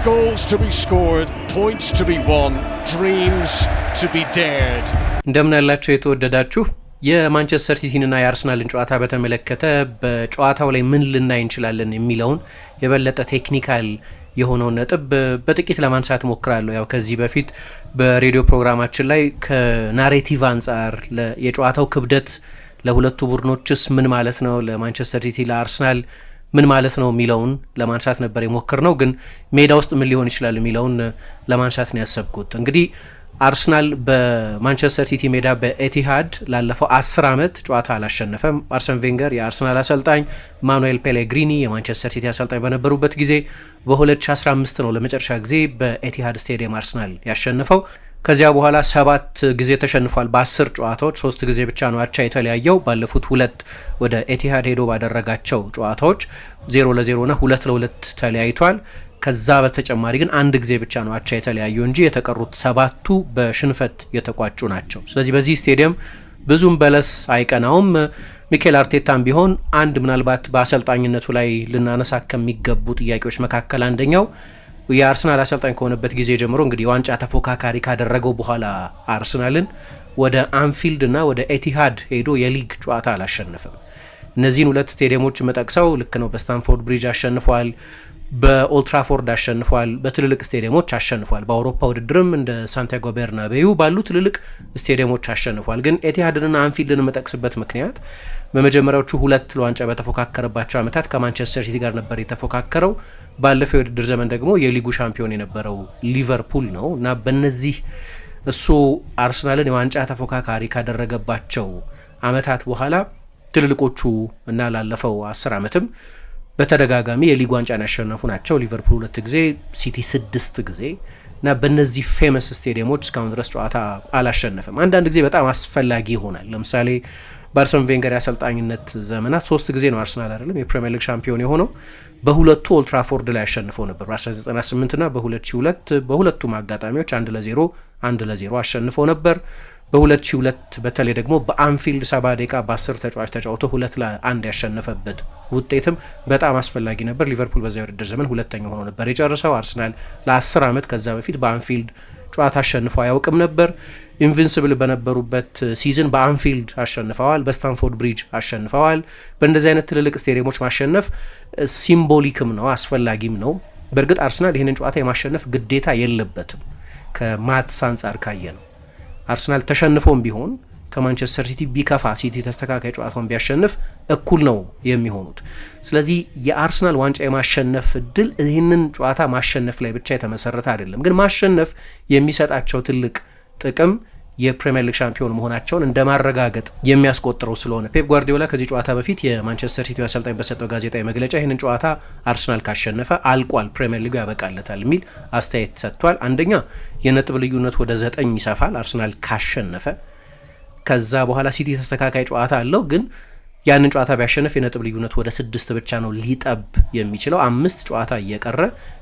Goals to be scored, points to be won, dreams to be dared. እንደምን ያላችሁ የተወደዳችሁ የማንቸስተር ሲቲንና የአርሰናልን ጨዋታ በተመለከተ በጨዋታው ላይ ምን ልናይ እንችላለን የሚለውን የበለጠ ቴክኒካል የሆነውን ነጥብ በጥቂት ለማንሳት ሞክራለሁ። ያው ከዚህ በፊት በሬዲዮ ፕሮግራማችን ላይ ከናሬቲቭ አንጻር የጨዋታው ክብደት ለሁለቱ ቡድኖችስ ምን ማለት ነው፣ ለማንቸስተር ሲቲ ለአርሰናል ምን ማለት ነው የሚለውን ለማንሳት ነበር የሞከርነው። ግን ሜዳ ውስጥ ምን ሊሆን ይችላል የሚለውን ለማንሳት ነው ያሰብኩት። እንግዲህ አርሰናል በማንቸስተር ሲቲ ሜዳ በኤቲሃድ ላለፈው 10 ዓመት ጨዋታ አላሸነፈም። አርሰን ቬንገር የአርሰናል አሰልጣኝ፣ ማኑኤል ፔሌግሪኒ የማንቸስተር ሲቲ አሰልጣኝ በነበሩበት ጊዜ በ2015 ነው ለመጨረሻ ጊዜ በኤቲሃድ ስቴዲየም አርሰናል ያሸነፈው። ከዚያ በኋላ 7 ጊዜ ተሸንፏል በ10 ጨዋታዎች። 3 ጊዜ ብቻ ነው አቻ የተለያየው። ባለፉት 2 ወደ ኤቲሃድ ሄዶ ባደረጋቸው ጨዋታዎች 0-0 እና 2-2 ተለያይቷል። ከዛ በተጨማሪ ግን 1 ጊዜ ብቻ ነው አቻ የተለያየው እንጂ የተቀሩት 7ቱ በሽንፈት የተቋጩ ናቸው። ስለዚህ በዚህ ስቴዲየም ብዙም በለስ አይቀናውም። ሚኬል አርቴታም ቢሆን አንድ ምናልባት በአሰልጣኝነቱ ላይ ልናነሳ ከሚገቡ ጥያቄዎች መካከል አንደኛው የአርሰናል አሰልጣኝ ከሆነበት ጊዜ ጀምሮ እንግዲህ የዋንጫ ተፎካካሪ ካደረገው በኋላ አርሰናልን ወደ አንፊልድ እና ወደ ኤቲሃድ ሄዶ የሊግ ጨዋታ አላሸነፈም። እነዚህን 2 ስቴዲየሞች መጠቅሰው ልክ ነው። በስታንፎርድ ብሪጅ አሸንፏል፣ በኦልትራፎርድ አሸንፏል፣ በትልልቅ ስቴዲየሞች አሸንፏል። በአውሮፓ ውድድርም እንደ ሳንቲያጎ ቤርናቤዩ ባሉ ትልልቅ ስቴዲየሞች አሸንፏል። ግን ኤቲሃድንና አንፊልድን መጠቅስበት ምክንያት በመጀመሪያዎቹ 2 ለዋንጫ በተፎካከረባቸው ዓመታት ከማንቸስተር ሲቲ ጋር ነበር የተፎካከረው። ባለፈው የውድድር ዘመን ደግሞ የሊጉ ሻምፒዮን የነበረው ሊቨርፑል ነው እና በእነዚህ እሱ አርሰናልን የዋንጫ ተፎካካሪ ካደረገባቸው ዓመታት በኋላ ትልልቆቹ እና ላለፈው 10 ዓመትም በተደጋጋሚ የሊግ ዋንጫን ያሸነፉ ናቸው። ሊቨርፑል 2 ጊዜ፣ ሲቲ 6 ጊዜ እና በእነዚህ ፌመስ ስቴዲየሞች እስካሁን ድረስ ጨዋታ አላሸነፈም። አንዳንድ ጊዜ በጣም አስፈላጊ ይሆናል። ለምሳሌ በአርሰን ቬንገር የአሰልጣኝነት ዘመናት 3 ጊዜ ነው አርሰናል አይደለም የፕሪሚየር ሊግ ሻምፒዮን የሆነው። በሁለቱ ኦልትራፎርድ ላይ አሸንፈው ነበር በ1998 እና በ2002 በሁለቱም አጋጣሚዎች 1-0 1-0 አሸንፈው ነበር። በ2002 በተለይ ደግሞ በአንፊልድ 70 ደቂቃ በ10 ተጫዋች ተጫውቶ 2-1 ያሸነፈበት ውጤትም በጣም አስፈላጊ ነበር። ሊቨርፑል በዚያ ውድድር ዘመን ሁለተኛ ሆኖ ነበር የጨረሰው። አርሰናል ለ10 ዓመት ከዛ በፊት በአንፊልድ ጨዋታ አሸንፎ አያውቅም ነበር። ኢንቪንሲብል በነበሩበት ሲዝን በአንፊልድ አሸንፈዋል፣ በስታንፎርድ ብሪጅ አሸንፈዋል። በእንደዚህ አይነት ትልልቅ ስቴዲየሞች ማሸነፍ ሲምቦሊክም ነው አስፈላጊም ነው። በእርግጥ አርሰናል ይህንን ጨዋታ የማሸነፍ ግዴታ የለበትም። ከማትስ አንጻር ካየ ነው አርሰናል ተሸንፎም ቢሆን ከማንቸስተር ሲቲ ቢከፋ ሲቲ ተስተካካይ ጨዋታውን ቢያሸንፍ እኩል ነው የሚሆኑት። ስለዚህ የአርሰናል ዋንጫ የማሸነፍ እድል ይህንን ጨዋታ ማሸነፍ ላይ ብቻ የተመሰረተ አይደለም። ግን ማሸነፍ የሚሰጣቸው ትልቅ ጥቅም የፕሪሚየር ሊግ ሻምፒዮን መሆናቸውን እንደማረጋገጥ የሚያስቆጥረው ስለሆነ ፔፕ ጓርዲዮላ ከዚህ ጨዋታ በፊት የማንቸስተር ሲቲ አሰልጣኝ በሰጠው ጋዜጣዊ መግለጫ ይህንን ጨዋታ አርሰናል ካሸነፈ አልቋል፣ ፕሪሚየር ሊጉ ያበቃለታል የሚል አስተያየት ሰጥቷል። አንደኛ የነጥብ ልዩነት ወደ 9 ይሰፋል አርሰናል ካሸነፈ። ከዛ በኋላ ሲቲ ተስተካካይ ጨዋታ አለው፣ ግን ያንን ጨዋታ ቢያሸንፍ የነጥብ ልዩነት ወደ 6 ብቻ ነው ሊጠብ የሚችለው። 5 ጨዋታ እየቀረ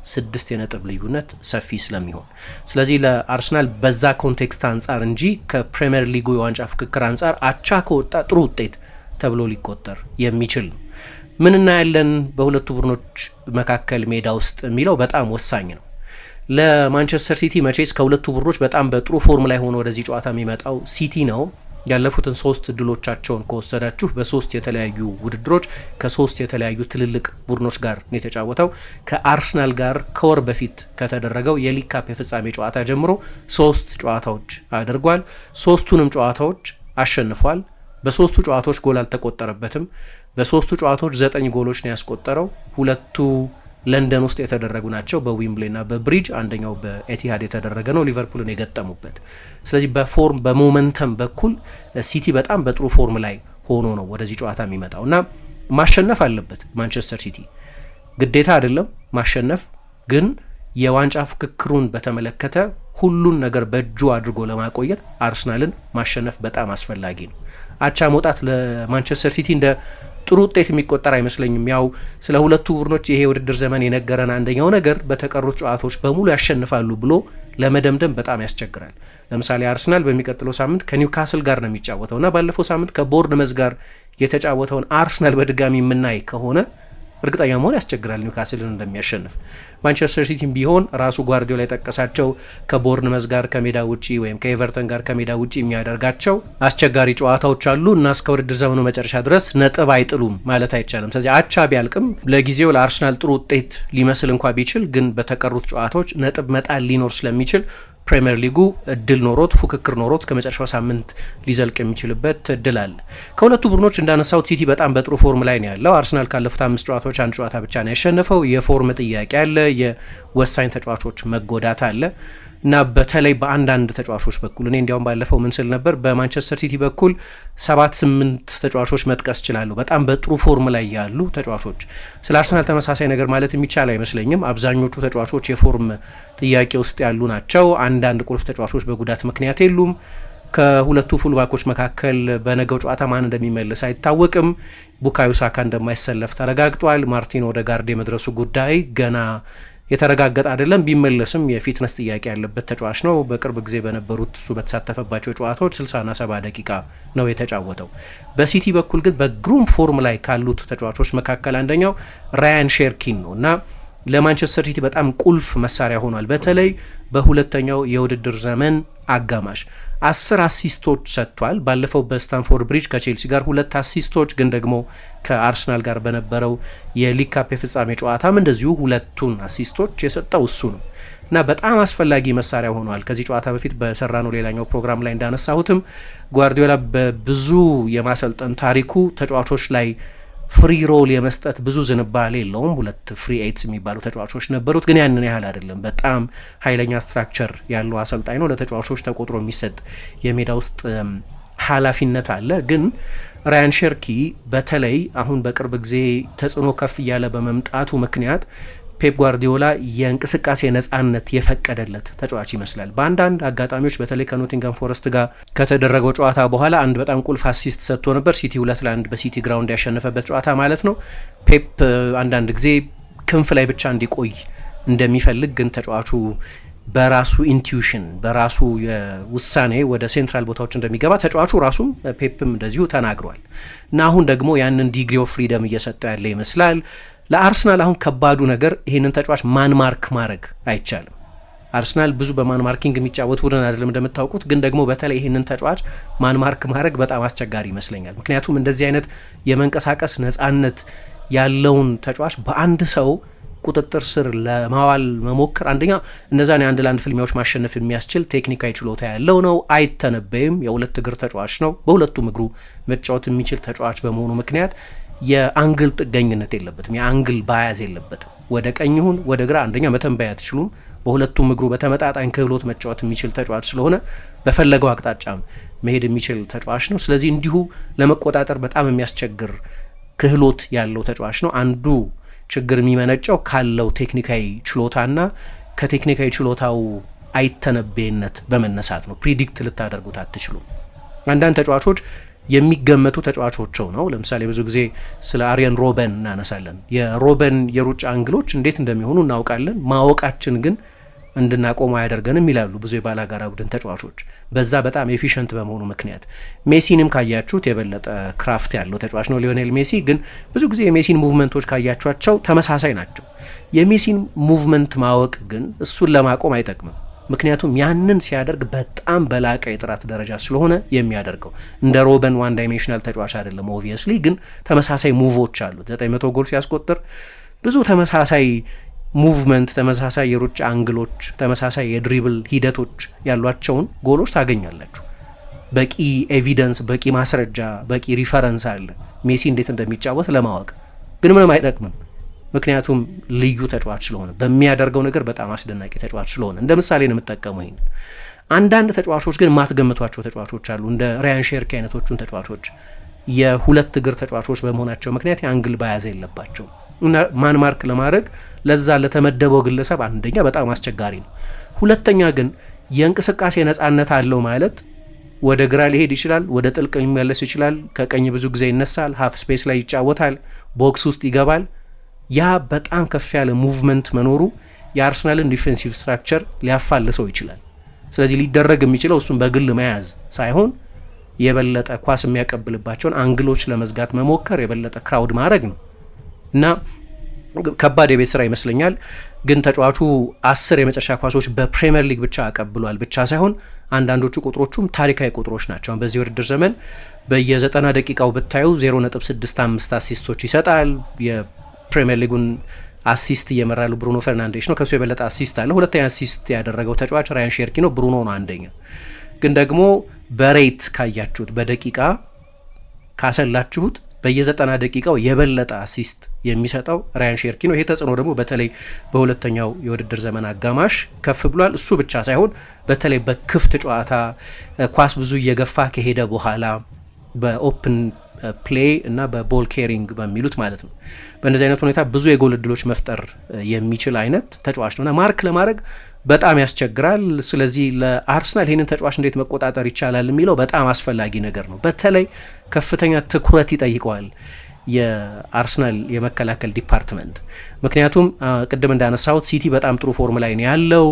6 የነጥብ ልዩነት ሰፊ ስለሚሆን፣ ስለዚህ ለአርሰናል በዛ ኮንቴክስት አንጻር እንጂ ከፕሪሚየር ሊጉ የዋንጫ ፍክክር አንጻር አቻ ከወጣ ጥሩ ውጤት ተብሎ ሊቆጠር የሚችል ነው። ምን እናያለን በሁለቱ ቡድኖች መካከል ሜዳ ውስጥ የሚለው በጣም ወሳኝ ነው። ለማንቸስተር ሲቲ መቼስ ከሁለቱ ቡድኖች በጣም በጥሩ ፎርም ላይ ሆኖ ወደዚህ ጨዋታ የሚመጣው ሲቲ ነው። ያለፉትን 3 ድሎቻቸውን ከወሰዳችሁ በ3 የተለያዩ ውድድሮች ከ3 የተለያዩ ትልልቅ ቡድኖች ጋር ነው የተጫወተው። ከአርሰናል ጋር ከወር በፊት ከተደረገው የሊግ ካፕ የፍጻሜ ጨዋታ ጀምሮ 3 ጨዋታዎች አድርጓል። 3ቱንም ጨዋታዎች አሸንፏል። በ3ቱ ጨዋታዎች ጎል አልተቆጠረበትም። በ3ቱ ጨዋታዎች 9 ጎሎች ነው ያስቆጠረው። 2ቱ ለንደን ውስጥ የተደረጉ ናቸው፣ በዊምብሌ እና በብሪጅ። አንደኛው በኤቲሃድ የተደረገ ነው ሊቨርፑልን የገጠሙበት። ስለዚህ በፎርም በሞመንተም በኩል ሲቲ በጣም በጥሩ ፎርም ላይ ሆኖ ነው ወደዚህ ጨዋታ የሚመጣው እና ማሸነፍ አለበት ማንቸስተር ሲቲ። ግዴታ አይደለም ማሸነፍ፣ ግን የዋንጫ ፍክክሩን በተመለከተ ሁሉን ነገር በእጁ አድርጎ ለማቆየት አርሰናልን ማሸነፍ በጣም አስፈላጊ ነው። አቻ መውጣት ለማንቸስተር ሲቲ እንደ ጥሩ ውጤት የሚቆጠር አይመስለኝም። ያው ስለ ሁለቱ ቡድኖች ይሄ የውድድር ዘመን የነገረን አንደኛው ነገር በተቀሩት ጨዋታዎች በሙሉ ያሸንፋሉ ብሎ ለመደምደም በጣም ያስቸግራል። ለምሳሌ አርሰናል በሚቀጥለው ሳምንት ከኒውካስል ጋር ነው የሚጫወተው እና ባለፈው ሳምንት ከቦርንመዝ ጋር የተጫወተውን አርሰናል በድጋሚ የምናይ ከሆነ እርግጠኛ መሆን ያስቸግራል ኒውካስልን እንደሚያሸንፍ። ማንቸስተር ሲቲም ቢሆን ራሱ ጓርዲዮላ የጠቀሳቸው ከቦርንመዝ ጋር ከሜዳ ውጪ ወይም ከኤቨርተን ጋር ከሜዳ ውጪ የሚያደርጋቸው አስቸጋሪ ጨዋታዎች አሉ እና እስከ ውድድር ዘመኑ መጨረሻ ድረስ ነጥብ አይጥሉም ማለት አይቻልም። ስለዚህ አቻ ቢያልቅም ለጊዜው ለአርሰናል ጥሩ ውጤት ሊመስል እንኳ ቢችል ግን በተቀሩት ጨዋታዎች ነጥብ መጣል ሊኖር ስለሚችል ፕሪሚየር ሊጉ እድል ኖሮት ፉክክር ኖሮት ከመጨረሻው ሳምንት ሊዘልቅ የሚችልበት እድል አለ። ከሁለቱ ቡድኖች እንዳነሳው ሲቲ በጣም በጥሩ ፎርም ላይ ነው ያለው። አርሰናል ካለፉት 5 ጨዋታዎች 1 ጨዋታ ብቻ ነው ያሸነፈው። የፎርም ጥያቄ አለ፣ የወሳኝ ተጫዋቾች መጎዳት አለ እና በተለይ በአንዳንድ ተጫዋቾች በኩል እኔ እንዲያውም ባለፈው ምን ስል ነበር፣ በማንቸስተር ሲቲ በኩል 7-8 ተጫዋቾች መጥቀስ ይችላሉ፣ በጣም በጥሩ ፎርም ላይ ያሉ ተጫዋቾች። ስለ አርሰናል ተመሳሳይ ነገር ማለት የሚቻል አይመስለኝም። አብዛኞቹ ተጫዋቾች የፎርም ጥያቄ ውስጥ ያሉ ናቸው። አንዳንድ ቁልፍ ተጫዋቾች በጉዳት ምክንያት የሉም። ከሁለቱ ፉልባኮች መካከል በነገው ጨዋታ ማን እንደሚመልስ አይታወቅም። ቡካዮ ሳካ እንደማይሰለፍ ተረጋግጧል። ማርቲን ኦዴጋርድ የመድረሱ ጉዳይ ገና የተረጋገጠ አይደለም። ቢመለስም የፊትነስ ጥያቄ ያለበት ተጫዋች ነው። በቅርብ ጊዜ በነበሩት እሱ በተሳተፈባቸው ጨዋታዎች 60ና 70 ደቂቃ ነው የተጫወተው። በሲቲ በኩል ግን በግሩም ፎርም ላይ ካሉት ተጫዋቾች መካከል አንደኛው ራያን ሼርኪን ነው እና ለማንቸስተር ሲቲ በጣም ቁልፍ መሳሪያ ሆኗል። በተለይ በሁለተኛው የውድድር ዘመን አጋማሽ 10 አሲስቶች ሰጥቷል። ባለፈው በስታንፎርድ ብሪጅ ከቼልሲ ጋር 2 አሲስቶች፣ ግን ደግሞ ከአርሰናል ጋር በነበረው የሊግ ካፕ የፍጻሜ ጨዋታም እንደዚሁ 2ቱን አሲስቶች የሰጠው እሱ ነው እና በጣም አስፈላጊ መሳሪያ ሆኗል። ከዚህ ጨዋታ በፊት በሰራነው ሌላኛው ፕሮግራም ላይ እንዳነሳሁትም ጓርዲዮላ በብዙ የማሰልጠን ታሪኩ ተጫዋቾች ላይ ፍሪ ሮል የመስጠት ብዙ ዝንባሌ የለውም። 2 ፍሪ ኤይትስ የሚባሉ ተጫዋቾች ነበሩት፣ ግን ያንን ያህል አይደለም። በጣም ኃይለኛ ስትራክቸር ያለው አሰልጣኝ ነው። ለተጫዋቾች ተቆጥሮ የሚሰጥ የሜዳ ውስጥ ኃላፊነት አለ። ግን ራያን ሼርኪ በተለይ አሁን በቅርብ ጊዜ ተጽዕኖ ከፍ እያለ በመምጣቱ ምክንያት ፔፕ ጓርዲዮላ የእንቅስቃሴ ነጻነት የፈቀደለት ተጫዋች ይመስላል። በአንዳንድ አጋጣሚዎች በተለይ ከኖቲንጋም ፎረስት ጋር ከተደረገው ጨዋታ በኋላ አንድ በጣም ቁልፍ አሲስት ሰጥቶ ነበር። ሲቲ 2-1 በሲቲ ግራውንድ ያሸነፈበት ጨዋታ ማለት ነው። ፔፕ አንዳንድ ጊዜ ክንፍ ላይ ብቻ እንዲቆይ እንደሚፈልግ ግን ተጫዋቹ በራሱ ኢንቱዊሽን በራሱ የውሳኔ ወደ ሴንትራል ቦታዎች እንደሚገባ ተጫዋቹ ራሱም ፔፕም እንደዚሁ ተናግሯል እና አሁን ደግሞ ያንን ዲግሪ ኦፍ ፍሪደም እየሰጠው ያለ ይመስላል። ለአርሰናል አሁን ከባዱ ነገር ይህንን ተጫዋች ማንማርክ ማድረግ አይቻልም። አርሰናል ብዙ በማንማርኪንግ የሚጫወት ቡድን አይደለም እንደምታውቁት፣ ግን ደግሞ በተለይ ይህንን ተጫዋች ማንማርክ ማድረግ በጣም አስቸጋሪ ይመስለኛል። ምክንያቱም እንደዚህ አይነት የመንቀሳቀስ ነጻነት ያለውን ተጫዋች በአንድ ሰው ቁጥጥር ስር ለማዋል መሞከር አንደኛ እነዛን የአንድ ለአንድ ፍልሚያዎች ማሸነፍ የሚያስችል ቴክኒካዊ ችሎታ ያለው ነው። አይተነበይም። የሁለት እግር ተጫዋች ነው። በሁለቱም እግሩ መጫወት የሚችል ተጫዋች በመሆኑ ምክንያት የአንግል ጥገኝነት የለበትም። የአንግል ባያዝ የለበትም። ወደ ቀኝ ይሁን ወደ ግራ አንደኛ መተንበይ አትችሉም። በሁለቱም እግሩ በተመጣጣኝ ክህሎት መጫወት የሚችል ተጫዋች ስለሆነ በፈለገው አቅጣጫ መሄድ የሚችል ተጫዋች ነው። ስለዚህ እንዲሁ ለመቆጣጠር በጣም የሚያስቸግር ክህሎት ያለው ተጫዋች ነው። አንዱ ችግር የሚመነጨው ካለው ቴክኒካዊ ችሎታና ከቴክኒካዊ ችሎታው አይተነበይነት በመነሳት ነው። ፕሪዲክት ልታደርጉት አትችሉም። አንዳንድ ተጫዋቾች የሚገመቱ ተጫዋቾቸው ነው። ለምሳሌ ብዙ ጊዜ ስለ አሪየን ሮበን እናነሳለን። የሮበን የሩጫ አንግሎች እንዴት እንደሚሆኑ እናውቃለን። ማወቃችን ግን እንድናቆመው አያደርገንም ይላሉ ብዙ የባላጋራ ቡድን ተጫዋቾች፣ በዛ በጣም ኤፊሽንት በመሆኑ ምክንያት። ሜሲንም ካያችሁት የበለጠ ክራፍት ያለው ተጫዋች ነው ሊዮኔል ሜሲ። ግን ብዙ ጊዜ የሜሲን ሙቭመንቶች ካያችኋቸው ተመሳሳይ ናቸው። የሜሲን ሙቭመንት ማወቅ ግን እሱን ለማቆም አይጠቅምም። ምክንያቱም ያንን ሲያደርግ በጣም በላቀ የጥራት ደረጃ ስለሆነ የሚያደርገው እንደ ሮበን ዋን ዳይሜንሽናል ተጫዋች አይደለም። ኦብቪየስሊ ግን ተመሳሳይ ሙቮች አሉት። 900 ጎል ሲያስቆጥር ብዙ ተመሳሳይ ሙቭመንት፣ ተመሳሳይ የሩጫ አንግሎች፣ ተመሳሳይ የድሪብል ሂደቶች ያሏቸውን ጎሎች ታገኛላችሁ። በቂ ኤቪደንስ፣ በቂ ማስረጃ፣ በቂ ሪፈረንስ አለ ሜሲ እንዴት እንደሚጫወት ለማወቅ። ግን ምንም አይጠቅምም። ምክንያቱም ልዩ ተጫዋች ስለሆነ በሚያደርገው ነገር በጣም አስደናቂ ተጫዋች ስለሆነ። እንደ ምሳሌ ነው የምጠቀመው ይሄን። አንዳንድ ተጫዋቾች ግን ማትገምቷቸው ተጫዋቾች አሉ። እንደ ራያን ሼርኪ አይነቶቹን ተጫዋቾች የሁለት እግር ተጫዋቾች በመሆናቸው ምክንያት የአንግል ባያዝ የለባቸው እና ማንማርክ ለማድረግ ለዛ ለተመደበው ግለሰብ አንደኛ በጣም አስቸጋሪ ነው። ሁለተኛ ግን የእንቅስቃሴ ነጻነት አለው ማለት ወደ ግራ ሊሄድ ይችላል፣ ወደ ጥልቅ ሊመለስ ይችላል፣ ከቀኝ ብዙ ጊዜ ይነሳል፣ ሀፍ ስፔስ ላይ ይጫወታል፣ ቦክስ ውስጥ ይገባል። ያ በጣም ከፍ ያለ ሙቭመንት መኖሩ የአርሰናልን ዲፌንሲቭ ስትራክቸር ሊያፋልሰው ይችላል። ስለዚህ ሊደረግ የሚችለው እሱም በግል መያዝ ሳይሆን የበለጠ ኳስ የሚያቀብልባቸውን አንግሎች ለመዝጋት መሞከር፣ የበለጠ ክራውድ ማድረግ ነው እና ከባድ የቤት ስራ ይመስለኛል። ግን ተጫዋቹ 10 የመጨረሻ ኳሶች በፕሪሚየር ሊግ ብቻ አቀብሏል ብቻ ሳይሆን አንዳንዶቹ ቁጥሮቹም ታሪካዊ ቁጥሮች ናቸው። በዚህ ውድድር ዘመን በየ90 ደቂቃው ብታዩ 0.65 አሲስቶች ይሰጣል። የፕሪሚየር ሊጉን አሲስት እየመራ ያለው ብሩኖ ፈርናንዴሽ ነው። ከሱ የበለጠ አሲስት አለ። ሁለተኛ አሲስት ያደረገው ተጫዋች ራያን ሼርኪ ነው። ብሩኖ ነው አንደኛ። ግን ደግሞ በሬት ካያችሁት በደቂቃ ካሰላችሁት በየ90 ደቂቃው የበለጠ አሲስት የሚሰጠው ራያን ሼርኪ ነው። ይሄ ተጽዕኖ ደግሞ በተለይ በሁለተኛው የውድድር ዘመን አጋማሽ ከፍ ብሏል። እሱ ብቻ ሳይሆን በተለይ በክፍት ጨዋታ ኳስ ብዙ እየገፋ ከሄደ በኋላ በኦፕን ፕሌይ እና በቦል ኬሪንግ በሚሉት ማለት ነው፣ በእንደዚህ አይነት ሁኔታ ብዙ የጎል እድሎች መፍጠር የሚችል አይነት ተጫዋች ነው እና ማርክ ለማድረግ በጣም ያስቸግራል። ስለዚህ ለአርሰናል ይህንን ተጫዋች እንዴት መቆጣጠር ይቻላል የሚለው በጣም አስፈላጊ ነገር ነው። በተለይ ከፍተኛ ትኩረት ይጠይቀዋል የአርሰናል የመከላከል ዲፓርትመንት። ምክንያቱም ቅድም እንዳነሳሁት ሲቲ በጣም ጥሩ ፎርም ላይ ነው ያለው።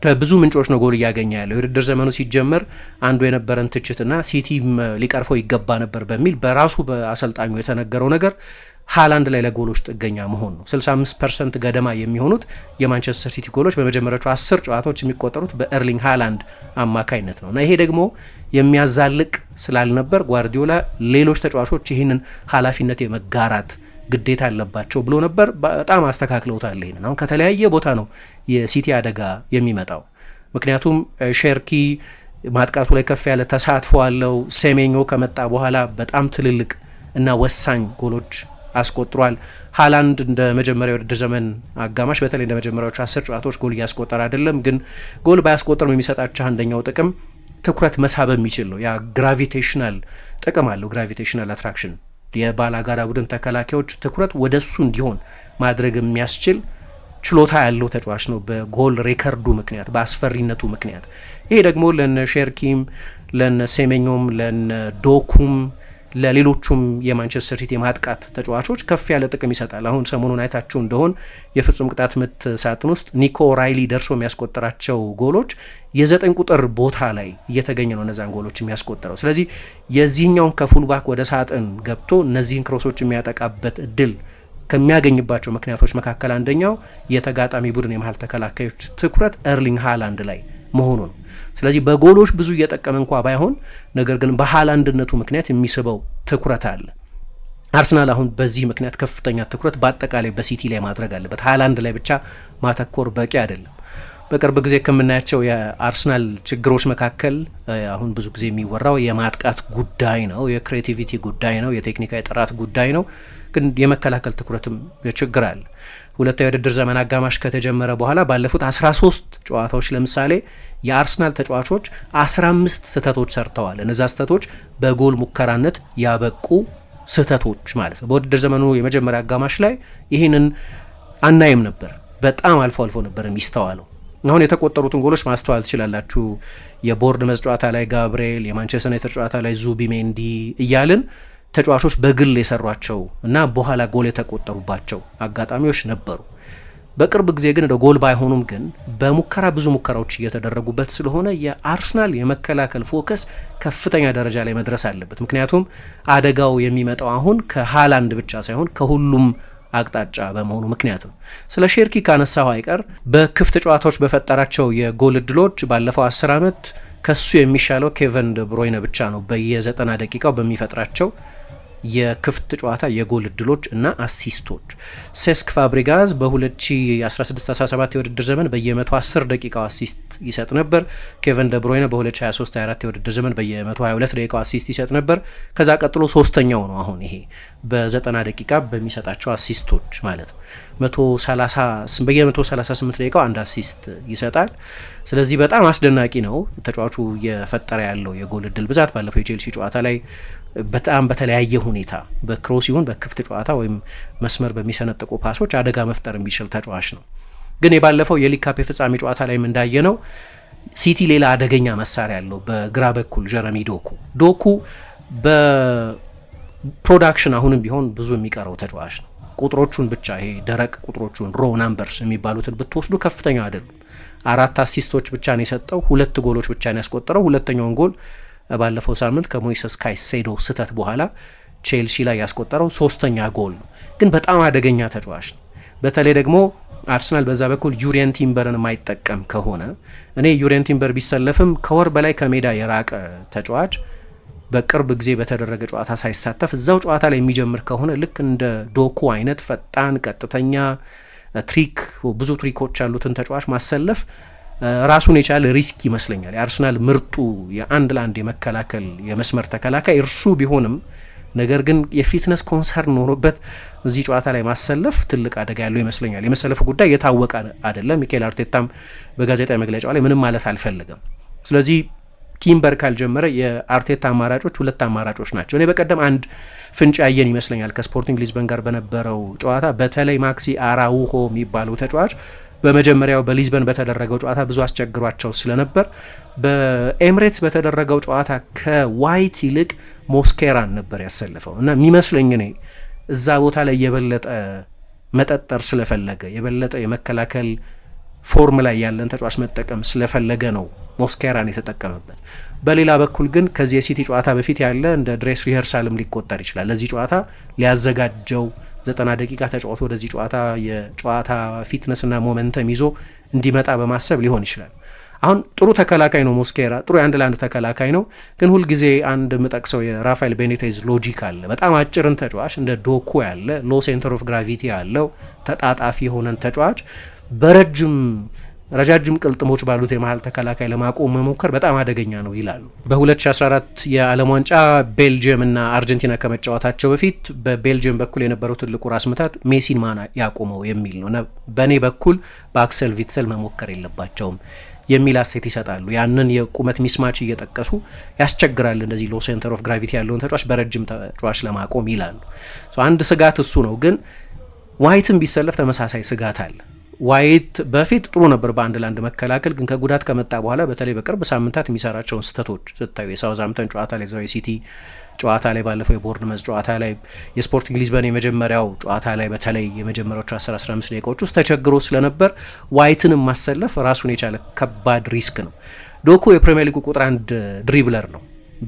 ከብዙ ምንጮች ነው ጎል እያገኘ ያለው። የውድድር ዘመኑ ሲጀመር አንዱ የነበረን ትችትና ሲቲም ሊቀርፈው ይገባ ነበር በሚል በራሱ በአሰልጣኙ የተነገረው ነገር ሃላንድ ላይ ለጎሎች ጥገኛ መሆን ነው። 65% ገደማ የሚሆኑት የማንቸስተር ሲቲ ጎሎች በመጀመሪያዎቹ 10 ጨዋታዎች የሚቆጠሩት በኤርሊንግ ሃላንድ አማካይነት ነው እና ይሄ ደግሞ የሚያዛልቅ ስላልነበር ጓርዲዮላ ሌሎች ተጫዋቾች ይህንን ኃላፊነት የመጋራት ግዴታ አለባቸው ብሎ ነበር። በጣም አስተካክለውታል። ይሄንን አሁን ከተለያየ ቦታ ነው የሲቲ አደጋ የሚመጣው። ምክንያቱም ሼርኪ ማጥቃቱ ላይ ከፍ ያለ ተሳትፎ አለው። ሴሜኞ ከመጣ በኋላ በጣም ትልልቅ እና ወሳኝ ጎሎች አስቆጥሯል። ሃላንድ እንደ መጀመሪያው የውድድር ዘመን አጋማሽ በተለይ እንደ መጀመሪያዎቹ 10 ጨዋታዎች ጎል እያስቆጠረ አይደለም። ግን ጎል ባያስቆጠርም የሚሰጣቸው አንደኛው ጥቅም ትኩረት መሳብ የሚችል ነው። ያ ግራቪቴሽናል ጥቅም አለው። ግራቪቴሽናል አትራክሽን የባላጋራ ቡድን ተከላካዮች ትኩረት ወደሱ እንዲሆን ማድረግ የሚያስችል ችሎታ ያለው ተጫዋች ነው፣ በጎል ሬከርዱ ምክንያት፣ በአስፈሪነቱ ምክንያት። ይሄ ደግሞ ለነ ሼርኪም፣ ለነ ሴሜኞም፣ ለነ ዶኩም፣ ለሌሎቹም የማንቸስተር ሲቲ የማጥቃት ተጫዋቾች ከፍ ያለ ጥቅም ይሰጣል። አሁን ሰሞኑን አይታችሁ እንደሆን የፍጹም ቅጣት ምት ሳጥን ውስጥ ኒኮ ራይሊ ደርሶ የሚያስቆጠራቸው ጎሎች የ9 ቁጥር ቦታ ላይ እየተገኘ ነው እነዛን ጎሎች የሚያስቆጠረው። ስለዚህ የዚህኛውን ከፉልባክ ወደ ሳጥን ገብቶ እነዚህን ክሮሶች የሚያጠቃበት እድል ከሚያገኝባቸው ምክንያቶች መካከል አንደኛው የተጋጣሚ ቡድን የመሀል ተከላካዮች ትኩረት ኤርሊንግ ሃላንድ ላይ መሆኑ ነው። ስለዚህ በጎሎች ብዙ እየጠቀመ እንኳ ባይሆን ነገር ግን በሃላንድነቱ ምክንያት የሚስበው ትኩረት አለ። አርሰናል አሁን በዚህ ምክንያት ከፍተኛ ትኩረት በአጠቃላይ በሲቲ ላይ ማድረግ አለበት። ሃላንድ ላይ ብቻ ማተኮር በቂ አይደለም። በቅርብ ጊዜ ከምናያቸው የአርሰናል ችግሮች መካከል አሁን ብዙ ጊዜ የሚወራው የማጥቃት ጉዳይ ነው፣ የክሬቲቪቲ ጉዳይ ነው፣ የቴክኒካዊ ጥራት ጉዳይ ነው። ግን የመከላከል ትኩረትም ችግር አለ። ሁለተኛው የውድድር ዘመን አጋማሽ ከተጀመረ በኋላ ባለፉት 13 ጨዋታዎች ለምሳሌ የአርሰናል ተጫዋቾች 15 ስህተቶች ሰርተዋል። እነዛ ስህተቶች በጎል ሙከራነት ያበቁ ስህተቶች ማለት ነው። በውድድር ዘመኑ የመጀመሪያ አጋማሽ ላይ ይህንን አናይም ነበር። በጣም አልፎ አልፎ ነበር የሚስተዋለው። አሁን የተቆጠሩትን ጎሎች ማስተዋል ትችላላችሁ። የቦርንመዝ ጨዋታ ላይ ጋብርኤል፣ የማንቸስተር ዩናይትድ ጨዋታ ላይ ዙቢሜንዲ እያልን ተጫዋቾች በግል የሰሯቸው እና በኋላ ጎል የተቆጠሩባቸው አጋጣሚዎች ነበሩ። በቅርብ ጊዜ ግን እንደ ጎል ባይሆኑም ግን በሙከራ ብዙ ሙከራዎች እየተደረጉበት ስለሆነ የአርሰናል የመከላከል ፎከስ ከፍተኛ ደረጃ ላይ መድረስ አለበት። ምክንያቱም አደጋው የሚመጣው አሁን ከሃላንድ ብቻ ሳይሆን ከሁሉም አቅጣጫ በመሆኑ ምክንያት ነው። ስለ ሼርኪ ካነሳው አይቀር በክፍት ጨዋታዎች በፈጠራቸው የጎል እድሎች ባለፈው 10 ዓመት ከሱ የሚሻለው ኬቨን ደ ብሮይነ ብቻ ነው በየ90 ደቂቃው በሚፈጥራቸው የክፍት ጨዋታ የጎል እድሎች እና አሲስቶች። ሴስክ ፋብሪጋዝ በ2016-17 የውድድር ዘመን በየ110 ደቂቃው አሲስት ይሰጥ ነበር። ኬቨን ደ ብሮይነ በ2023-24 የውድድር ዘመን በየ122 ደቂቃው አሲስት ይሰጥ ነበር። ከዛ ቀጥሎ ሶስተኛው ነው አሁን ይሄ በ90 ደቂቃ በሚሰጣቸው አሲስቶች ማለት ነው። በየ138 ደቂቃው አንድ አሲስት ይሰጣል። ስለዚህ በጣም አስደናቂ ነው ተጫዋቹ የፈጠረ ያለው የጎል እድል ብዛት። ባለፈው የቼልሲ ጨዋታ ላይ በጣም በተለያየ ሁኔታ በክሮስ ይሁን በክፍት ጨዋታ ወይም መስመር በሚሰነጥቁ ፓሶች አደጋ መፍጠር የሚችል ተጫዋች ነው። ግን የባለፈው የሊግ ካፕ የፍጻሜ ጨዋታ ላይም እንዳየነው ሲቲ ሌላ አደገኛ መሳሪያ ያለው በግራ በኩል ጀረሚ ዶኩ በፕሮዳክሽን አሁንም ቢሆን ብዙ የሚቀረው ተጫዋች ነው። ቁጥሮቹን ብቻ ይሄ ደረቅ ቁጥሮቹን ሮ ናምበርስ የሚባሉትን ብትወስዱ ከፍተኛ አይደሉም። 4 አሲስቶች ብቻ ነው የሰጠው፣ 2 ጎሎች ብቻ ነው ያስቆጠረው። ሁለተኛውን ጎል ባለፈው ሳምንት ከሞይሰስ ካይሴዶ ስህተት በኋላ ቼልሲ ላይ ያስቆጠረው 3ኛ ጎል ነው። ግን በጣም አደገኛ ተጫዋች ነው። በተለይ ደግሞ አርሰናል በዛ በኩል ዩሪየን ቲምበርን የማይጠቀም ከሆነ እኔ ዩሪየን ቲምበር ቢሰለፍም ከወር በላይ ከሜዳ የራቀ ተጫዋች በቅርብ ጊዜ በተደረገ ጨዋታ ሳይሳተፍ እዛው ጨዋታ ላይ የሚጀምር ከሆነ ልክ እንደ ዶኩ አይነት ፈጣን ቀጥተኛ ብዙ ትሪኮች ያሉትን ተጫዋች ማሰለፍ ራሱን የቻለ ሪስክ ይመስለኛል። የአርሰናል ምርጡ የአንድ ለአንድ የመከላከል የመስመር ተከላካይ እርሱ ቢሆንም ነገር ግን የፊትነስ ኮንሰርን ኖሮበት እዚህ ጨዋታ ላይ ማሰለፍ ትልቅ አደጋ ያለው ይመስለኛል። የመሰለፉ ጉዳይ የታወቀ አይደለም። ሚኬል አርቴታም በጋዜጣዊ መግለጫው ላይ ምንም ማለት አልፈልግም። ስለዚህ ቲምበር ካልጀመረ የአርቴታ አማራጮች ሁለት አማራጮች ናቸው። እኔ በቀደም አንድ ፍንጭ ያየን ይመስለኛል ከስፖርቲንግ ሊዝበን ጋር በነበረው ጨዋታ በተለይ ማክሲ አራውሆ የሚባለው ተጫዋች በመጀመሪያው በሊዝበን በተደረገው ጨዋታ ብዙ አስቸግሯቸው ስለነበር በኤምሬትስ በተደረገው ጨዋታ ከዋይት ይልቅ ሞስኬራን ነበር ያሰልፈው እና የሚመስለኝ እኔ እዛ ቦታ ላይ የበለጠ መጠጠር ስለፈለገ የበለጠ የመከላከል ፎርም ላይ ያለን ተጫዋች መጠቀም ስለፈለገ ነው ሞስኬራን የተጠቀመበት። በሌላ በኩል ግን ከዚህ የሲቲ ጨዋታ በፊት ያለ እንደ ድሬስ ሪሄርሳልም ሊቆጠር ይችላል። ለዚህ ጨዋታ ሊያዘጋጀው 90 ደቂቃ ተጫውቶ ወደዚህ ጨዋታ የጨዋታ ፊትነስና ሞመንተም ይዞ እንዲመጣ በማሰብ ሊሆን ይችላል። አሁን ጥሩ ተከላካይ ነው ሞስኬራ፣ ጥሩ የአንድ ለአንድ ተከላካይ ነው። ግን ሁልጊዜ አንድ ምጠቅሰው የራፋኤል ቤኒቴዝ ሎጂክ አለ። በጣም አጭርን ተጫዋች እንደ ዶኩ ያለ ሎ ሴንተር ኦፍ ግራቪቲ ያለው ተጣጣፊ የሆነን ተጫዋች ረጃጅም ቅልጥሞች ባሉት የመሀል ተከላካይ ለማቆም መሞከር በጣም አደገኛ ነው ይላሉ። በ2014 የዓለም ዋንጫ ቤልጅየም እና አርጀንቲና ከመጫወታቸው በፊት በቤልጅየም በኩል የነበረው ትልቁ ራስ ምታት ሜሲን ማን ያቆመው የሚል ነው እና በእኔ በኩል በአክሰል ቪትሰል መሞከር የለባቸውም የሚል አስተያየት ይሰጣሉ። ያንን የቁመት ሚስማች እየጠቀሱ ያስቸግራል እንደዚህ ሎ ሴንተር ኦፍ ግራቪቲ ያለውን ተጫዋች በረጅም ተጫዋች ለማቆም ይላሉ። አንድ ስጋት እሱ ነው። ግን ዋይትም ቢሰለፍ ተመሳሳይ ስጋት አለ። ዋይት በፊት ጥሩ ነበር በአንድ ለአንድ መከላከል፣ ግን ከጉዳት ከመጣ በኋላ በተለይ በቅርብ ሳምንታት የሚሰራቸውን ስህተቶች ስታዩ የሳውዛምተን ጨዋታ ላይ ዛው የሲቲ ጨዋታ ላይ ባለፈው የቦርንመዝ ጨዋታ ላይ የስፖርቲንግ ሊዝበን የመጀመሪያው ጨዋታ ላይ በተለይ የመጀመሪያዎቹ 10-15 ደቂቃዎች ውስጥ ተቸግሮ ስለነበር ዋይትንም ማሰለፍ ራሱን የቻለ ከባድ ሪስክ ነው። ዶኩ የፕሪሚየር ሊጉ ቁጥር 1 ድሪብለር ነው።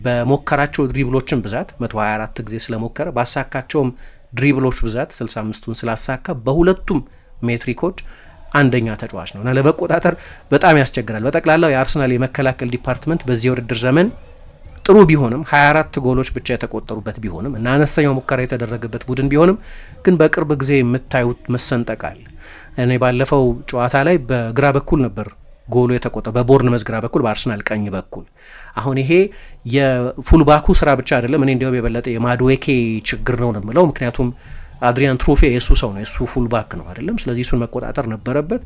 በሞከራቸው ድሪብሎችን ብዛት 124 ጊዜ ስለሞከረ ባሳካቸውም ድሪብሎች ብዛት 65ቱን ስላሳካ በሁለቱም ሜትሪኮች አንደኛ ተጫዋች ነው እና ለመቆጣጠር በጣም ያስቸግራል። በጠቅላላው የአርሰናል የመከላከል ዲፓርትመንት በዚህ የውድድር ዘመን ጥሩ ቢሆንም 24 ጎሎች ብቻ የተቆጠሩበት ቢሆንም እና አነስተኛው ሙከራ የተደረገበት ቡድን ቢሆንም ግን በቅርብ ጊዜ የምታዩት መሰንጠቅ አለ። እኔ ባለፈው ጨዋታ ላይ በግራ በኩል ነበር ጎሉ የተቆጠረ፣ በቦርንመዝ ግራ በኩል፣ በአርሰናል ቀኝ በኩል። አሁን ይሄ የፉልባኩ ስራ ብቻ አይደለም። እኔ እንዲያውም የበለጠ የማድዌኬ ችግር ነው የምለው። ምክንያቱም አድሪያን ትሮፌ የእሱ ሰው ነው፣ የእሱ ፉልባክ ነው አይደለም። ስለዚህ እሱን መቆጣጠር ነበረበት።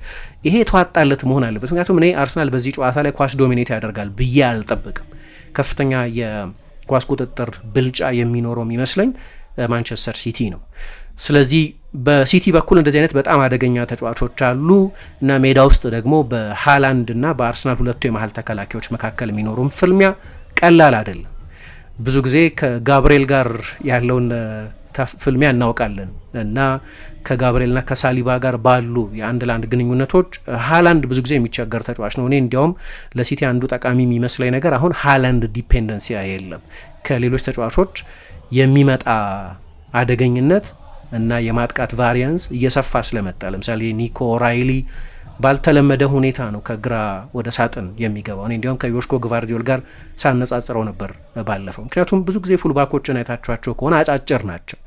ይሄ የተዋጣለት መሆን አለበት። ምክንያቱም እኔ አርሰናል በዚህ ጨዋታ ላይ ኳስ ዶሚኔት ያደርጋል ብዬ አልጠብቅም። ከፍተኛ የኳስ ቁጥጥር ብልጫ የሚኖረው የሚመስለኝ ማንቸስተር ሲቲ ነው። ስለዚህ በሲቲ በኩል እንደዚህ አይነት በጣም አደገኛ ተጫዋቾች አሉ እና ሜዳ ውስጥ ደግሞ በሃላንድ እና በአርሰናል ሁለቱ የመሀል ተከላካዮች መካከል የሚኖሩም ፍልሚያ ቀላል አይደለም። ብዙ ጊዜ ከጋብርኤል ጋር ያለውን ፍልሚያ እናውቃለን እና ከጋብርኤልና ከሳሊባ ጋር ባሉ የአንድ ለአንድ ግንኙነቶች ሃላንድ ብዙ ጊዜ የሚቸገር ተጫዋች ነው። እኔ እንዲያውም ለሲቲ አንዱ ጠቃሚ የሚመስለኝ ነገር አሁን ሃላንድ ዲፔንደንሲ የለም። ከሌሎች ተጫዋቾች የሚመጣ አደገኝነት እና የማጥቃት ቫሪያንስ እየሰፋ ስለመጣ ለምሳሌ ኒኮ ራይሊ ባልተለመደ ሁኔታ ነው ከግራ ወደ ሳጥን የሚገባው። እኔ እንዲያውም ከዮሽኮ ግቫርዲዮል ጋር ሳነጻጽረው ነበር ባለፈው። ምክንያቱም ብዙ ጊዜ ፉልባኮችን አይታችኋቸው ከሆነ አጫጭር ናቸው።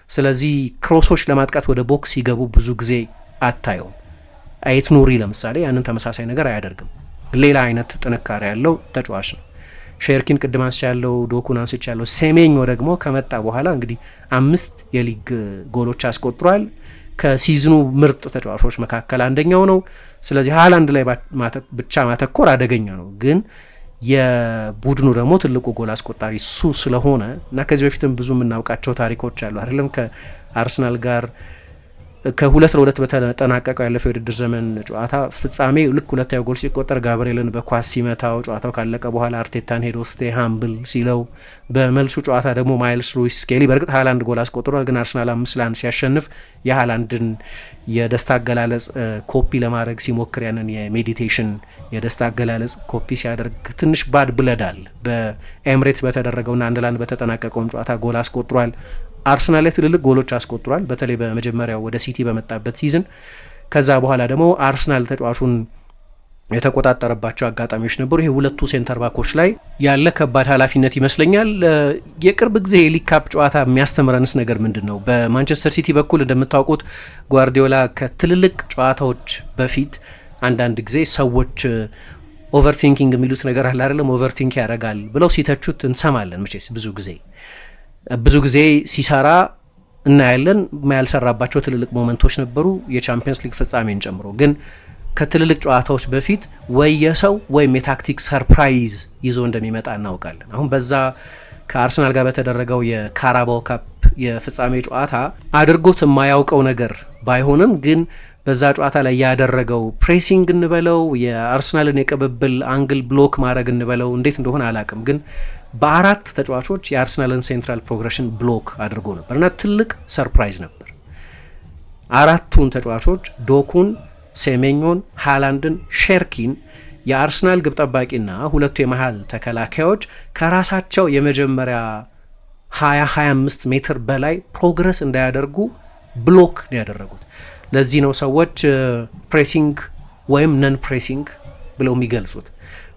ስለዚህ ክሮሶች ለማጥቃት ወደ ቦክስ ሲገቡ ብዙ ጊዜ አታየውም። አይት ኑሪ ለምሳሌ ያንን ተመሳሳይ ነገር አያደርግም። ሌላ አይነት ጥንካሬ ያለው ተጫዋች ነው። ሼርኪን ቅድም አንስቻለሁ፣ ዶኩን አንስቻለሁ። ሴሜኞ ደግሞ ከመጣ በኋላ እንግዲህ 5 የሊግ ጎሎች አስቆጥሯል። ከሲዝኑ ምርጥ ተጫዋቾች መካከል አንደኛው ነው። ስለዚህ ሃላንድ ላይ ብቻ ማተኮር አደገኛ ነው። ግን የቡድኑ ደግሞ ትልቁ ጎል አስቆጣሪ እሱ ስለሆነ እና ከዚህ በፊትም ብዙ የምናውቃቸው ታሪኮች አሉ አይደለም። ከአርሰናል ጋር ከ2-2 በተጠናቀቀው ያለፈው የውድድር ዘመን ጨዋታ ፍጻሜ ልክ ሁለተኛው ጎል ሲቆጠር ጋብርኤልን በኳስ ሲመታው ጨዋታው ካለቀ በኋላ አርቴታን ሄዶ ስቴ ሃምብል ሲለው፣ በመልሱ ጨዋታ ደግሞ ማይልስ ሉዊስ ስኬሊ በእርግጥ ሃላንድ ጎል አስቆጥሯል፣ ግን አርሰናል 5-1 ሲያሸንፍ የሃላንድን የደስታ አገላለጽ ኮፒ ለማድረግ ሲሞክር ያንን የሜዲቴሽን የደስታ አገላለጽ ኮፒ ሲያደርግ ትንሽ ባድ ብለዳል። በኤምሬትስ በተደረገውና 1-1 በተጠናቀቀውም ጨዋታ ጎል አስቆጥሯል። አርሰናል ላይ ትልልቅ ጎሎች አስቆጥሯል፣ በተለይ በመጀመሪያው ወደ ሲቲ በመጣበት ሲዝን። ከዛ በኋላ ደግሞ አርሰናል ተጫዋቹን የተቆጣጠረባቸው አጋጣሚዎች ነበሩ። ይሄ ሁለቱ ሴንተር ባኮች ላይ ያለ ከባድ ኃላፊነት ይመስለኛል። የቅርብ ጊዜ የሊግ ካፕ ጨዋታ የሚያስተምረንስ ነገር ምንድን ነው? በማንቸስተር ሲቲ በኩል እንደምታውቁት ጓርዲዮላ ከትልልቅ ጨዋታዎች በፊት አንዳንድ ጊዜ ሰዎች ኦቨርቲንኪንግ የሚሉት ነገር አለ አይደለም፣ ኦቨርቲንክ ያደርጋል ብለው ሲተቹት እንሰማለን። መቼስ ብዙ ጊዜ ሲሰራ እናያለን። ያልሰራባቸው ትልልቅ ሞመንቶች ነበሩ፣ የቻምፒየንስ ሊግ ፍጻሜን ጨምሮ። ግን ከትልልቅ ጨዋታዎች በፊት ወይ የሰው ወይም የታክቲክ ሰርፕራይዝ ይዞ እንደሚመጣ እናውቃለን። አሁን በዛ ከአርሰናል ጋር በተደረገው የካራባው ካፕ የፍጻሜ ጨዋታ አድርጎት የማያውቀው ነገር ባይሆንም ግን በዛ ጨዋታ ላይ ያደረገው ፕሬሲንግ እንበለው የአርሰናልን የቅብብል አንግል ብሎክ ማድረግ እንበለው እንዴት እንደሆነ አላቅም፣ ግን በአራት ተጫዋቾች የአርሰናልን ሴንትራል ፕሮግሬሽን ብሎክ አድርጎ ነበር እና ትልቅ ሰርፕራይዝ ነበር። አራቱን ተጫዋቾች ዶኩን፣ ሴሜኞን፣ ሃላንድን፣ ሼርኪን የአርሰናል ግብ ጠባቂና ሁለቱ የመሃል ተከላካዮች ከራሳቸው የመጀመሪያ 20-25 ሜትር በላይ ፕሮግረስ እንዳያደርጉ ብሎክ ነው ያደረጉት። ለዚህ ነው ሰዎች ፕሬሲንግ ወይም ነን ፕሬሲንግ ብለው የሚገልጹት።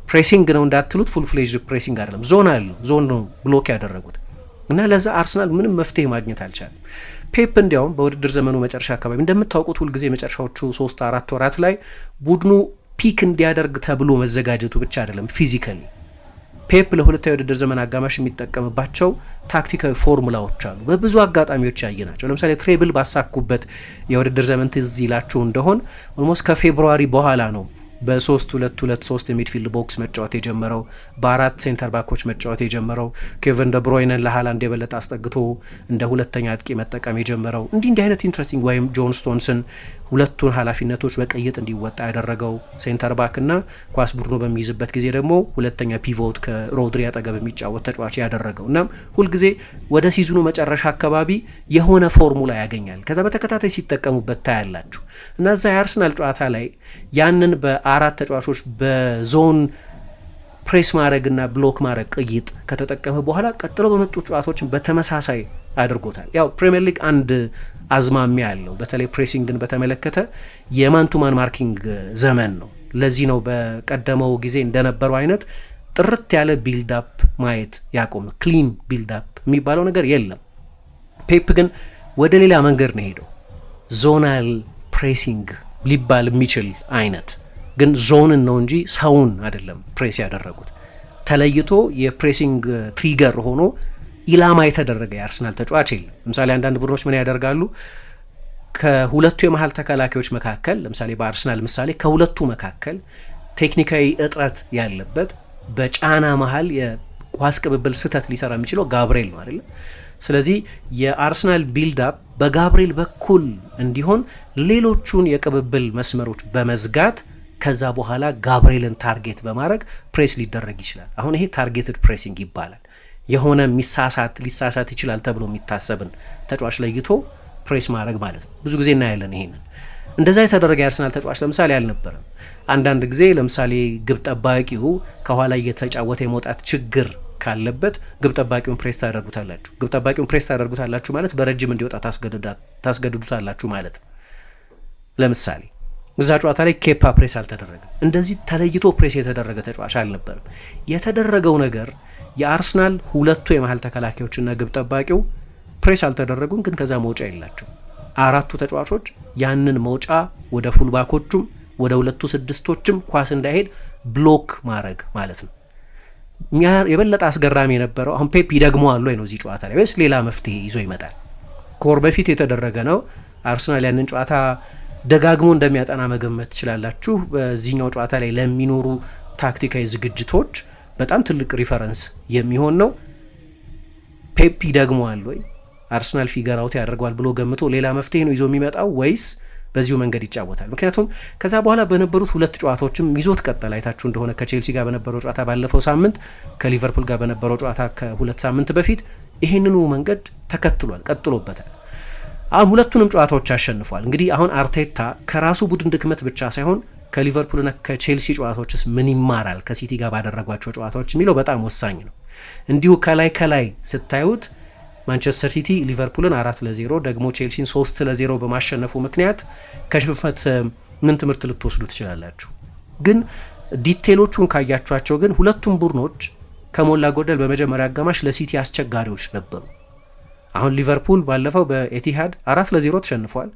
ፕሬሲንግ ነው እንዳትሉት ፉል ፍሌጅ ፕሬሲንግ አይደለም፣ ዞን ነው ብሎክ ያደረጉት እና ለዛ አርሰናል ምንም መፍትሄ ማግኘት አልቻለም። ፔፕ እንዲያውም በውድድር ዘመኑ መጨረሻ አካባቢ እንደምታውቁት ሁልጊዜ መጨረሻዎቹ 3-4 ወራት ላይ ቡድኑ ፒክ እንዲያደርግ ተብሎ መዘጋጀቱ ብቻ አይደለም፣ ፊዚካሊ ፔፕ ለሁለታዊ የውድድር ዘመን አጋማሽ የሚጠቀምባቸው ታክቲካዊ ፎርሙላዎች አሉ። በብዙ አጋጣሚዎች ያየናቸው። ለምሳሌ ትሬብል ባሳኩበት የውድድር ዘመን ትዝ ይላችሁ እንደሆን ኦልሞስት ከፌብሩዋሪ በኋላ ነው በ3-2-2-3 የሚድፊልድ ቦክስ መጫወት የጀመረው፣ በአራት ሴንተር ባኮች መጫወት የጀመረው፣ ኬቨን ደብሮይነን ለሃላንድ የበለጠ አስጠግቶ እንደ ሁለተኛ አጥቂ መጠቀም የጀመረው እንዲህ አይነት ኢንትረስቲንግ፣ ወይም ጆን ስቶንስን ሁለቱን ኃላፊነቶች በቅይጥ እንዲወጣ ያደረገው ሴንተር ባክ እና ኳስ ቡድኑ በሚይዝበት ጊዜ ደግሞ ሁለተኛ ፒቮት ከሮድሪ አጠገብ የሚጫወት ተጫዋች ያደረገው። እናም ሁልጊዜ ወደ ሲዝኑ መጨረሻ አካባቢ የሆነ ፎርሙላ ያገኛል። ከዛ በተከታታይ ሲጠቀሙበት ታያላችሁ እና እዛ የአርሰናል ጨዋታ ላይ ያንን በአራት ተጫዋቾች በዞን ፕሬስ ማድረግና ብሎክ ማድረግ ቅይጥ ከተጠቀመ በኋላ ቀጥሎ በመጡ ጨዋታዎችን በተመሳሳይ አድርጎታል። ያው ፕሪሚየር ሊግ አንድ አዝማሚያ ያለው በተለይ ፕሬሲንግን በተመለከተ የማንቱማን ማርኪንግ ዘመን ነው። ለዚህ ነው በቀደመው ጊዜ እንደነበረው አይነት ጥርት ያለ ቢልዳፕ ማየት ያቆም ነው። ክሊን ቢልዳፕ የሚባለው ነገር የለም። ፔፕ ግን ወደ ሌላ መንገድ ነው ሄደው ዞናል ፕሬሲንግ ሊባል የሚችል አይነት ግን ዞንን ነው እንጂ ሰውን አይደለም ፕሬስ ያደረጉት። ተለይቶ የፕሬሲንግ ትሪገር ሆኖ ኢላማ የተደረገ የአርሰናል ተጫዋች የለም። ለምሳሌ አንዳንድ ቡድኖች ምን ያደርጋሉ? ከሁለቱ የመሃል ተከላካዮች መካከል ለምሳሌ በአርሰናል ምሳሌ ከሁለቱ መካከል ቴክኒካዊ እጥረት ያለበት በጫና መሃል የኳስ ቅብብል ስህተት ሊሰራ የሚችለው ጋብርኤል ነው አይደለም። ስለዚህ የአርሰናል ቢልዳፕ በጋብርኤል በኩል እንዲሆን ሌሎቹን የቅብብል መስመሮች በመዝጋት ከዛ በኋላ ጋብርኤልን ታርጌት በማድረግ ፕሬስ ሊደረግ ይችላል። አሁን ይሄ ታርጌትድ ፕሬሲንግ ይባላል። የሆነ ሊሳሳት ይችላል ተብሎ የሚታሰብን ተጫዋች ለይቶ ፕሬስ ማድረግ ማለት ነው። ብዙ ጊዜ እናያለን ይሄንን። እንደዛ የተደረገ የአርሰናል ተጫዋች ለምሳሌ አልነበረም። አንዳንድ ጊዜ ለምሳሌ ግብ ጠባቂው ከኋላ እየተጫወተ የመውጣት ችግር ካለበት ግብ ጠባቂውን ፕሬስ ታደርጉታላችሁ። ግብ ጠባቂውን ፕሬስ ታደርጉታላችሁ ማለት በረጅም እንዲወጣ ታስገድዱታላችሁ ማለት ነው። ለምሳሌ እዛ ጨዋታ ላይ ኬፓ ፕሬስ አልተደረገም። እንደዚህ ተለይቶ ፕሬስ የተደረገ ተጫዋች አልነበርም። የተደረገው ነገር የአርሰናል ሁለቱ የመሃል ተከላካዮችና ግብ ጠባቂው ፕሬስ አልተደረጉም፣ ግን ከዛ መውጫ የላቸው። አራቱ ተጫዋቾች ያንን መውጫ ወደ ፉልባኮቹም ወደ ሁለቱ ስድስቶችም ኳስ እንዳይሄድ ብሎክ ማድረግ ማለት ነው። የበለጠ አስገራሚ የነበረው አሁን ፔፕ ይደግመዋል ወይ ነው እዚህ ጨዋታ ላይ ወይስ ሌላ መፍትሄ ይዞ ይመጣል? ከወር በፊት የተደረገ ነው። አርሰናል ያንን ጨዋታ ደጋግሞ እንደሚያጠና መገመት ትችላላችሁ። በዚህኛው ጨዋታ ላይ ለሚኖሩ ታክቲካዊ ዝግጅቶች በጣም ትልቅ ሪፈረንስ የሚሆን ነው። ፔፕ ይደግመዋል ወይ አርሰናል ፊገር አውት ያደርገዋል ብሎ ገምቶ ሌላ መፍትሄ ነው ይዞ የሚመጣው ወይስ በዚሁ መንገድ ይጫወታል? ምክንያቱም ከዛ በኋላ በነበሩት ሁለት ጨዋታዎችም ይዞት ቀጠል። አይታችሁ እንደሆነ ከቼልሲ ጋር በነበረው ጨዋታ ባለፈው ሳምንት፣ ከሊቨርፑል ጋር በነበረው ጨዋታ ከሁለት ሳምንት በፊት ይህንኑ መንገድ ተከትሏል፣ ቀጥሎበታል። አሁን ሁለቱንም ጨዋታዎች አሸንፏል። እንግዲህ አሁን አርቴታ ከራሱ ቡድን ድክመት ብቻ ሳይሆን ከሊቨርፑልና ከቼልሲ ጨዋታዎችስ ምን ይማራል ከሲቲ ጋር ባደረጓቸው ጨዋታዎች የሚለው በጣም ወሳኝ ነው። እንዲሁ ከላይ ስታዩት ማንቸስተር ሲቲ ሊቨርፑልን 4-0 ደግሞ ቼልሲን 3-0 በማሸነፉ ምክንያት ከሽንፈት ምን ትምህርት ልትወስዱ ትችላላችሁ? ግን ዲቴሎቹን ካያችኋቸው ግን ሁለቱም ቡድኖች ከሞላ ጎደል በመጀመሪያ አጋማሽ ለሲቲ አስቸጋሪዎች ነበሩ። አሁን ሊቨርፑል ባለፈው በኤቲሃድ 4-0 ተሸንፏል።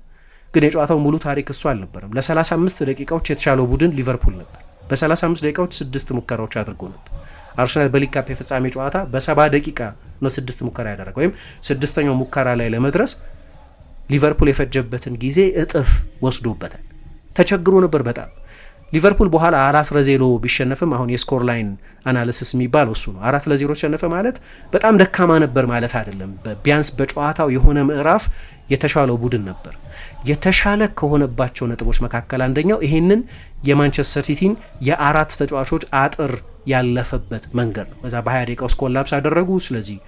ግን የጨዋታው ሙሉ ታሪክ እሱ አልነበረም። ለ35 ደቂቃዎች የተሻለው ቡድን ሊቨርፑል ነበር። በ35 ደቂቃዎች 6 ሙከራዎች አድርጎ ነበር። አርሰናል በሊግ ካፕ የፍጻሜ ጨዋታ በ70 ደቂቃ ነው 6 ሙከራ ያደረገ፣ ወይም ስድስተኛው ሙከራ ላይ ለመድረስ ሊቨርፑል የፈጀበትን ጊዜ እጥፍ ወስዶበታል። ተቸግሮ ነበር በጣም። ሊቨርፑል በኋላ 4-0 ቢሸነፍም አሁን የስኮር ላይን አናሊሲስ የሚባለው እሱ ነው። 4-0 ተሸነፈ ማለት በጣም ደካማ ነበር ማለት አይደለም። ቢያንስ በጨዋታው የሆነ ምዕራፍ የተሻለው ቡድን ነበር። የተሻለ ከሆነባቸው ነጥቦች መካከል አንደኛው ይሄንን የማንቸስተር ሲቲን የአራት ተጫዋቾች አጥር ያለፈበት መንገድ ነው። ከዛ በ20 ደቂቃ ውስጥ ኮላፕስ አደረጉ። ስለዚህ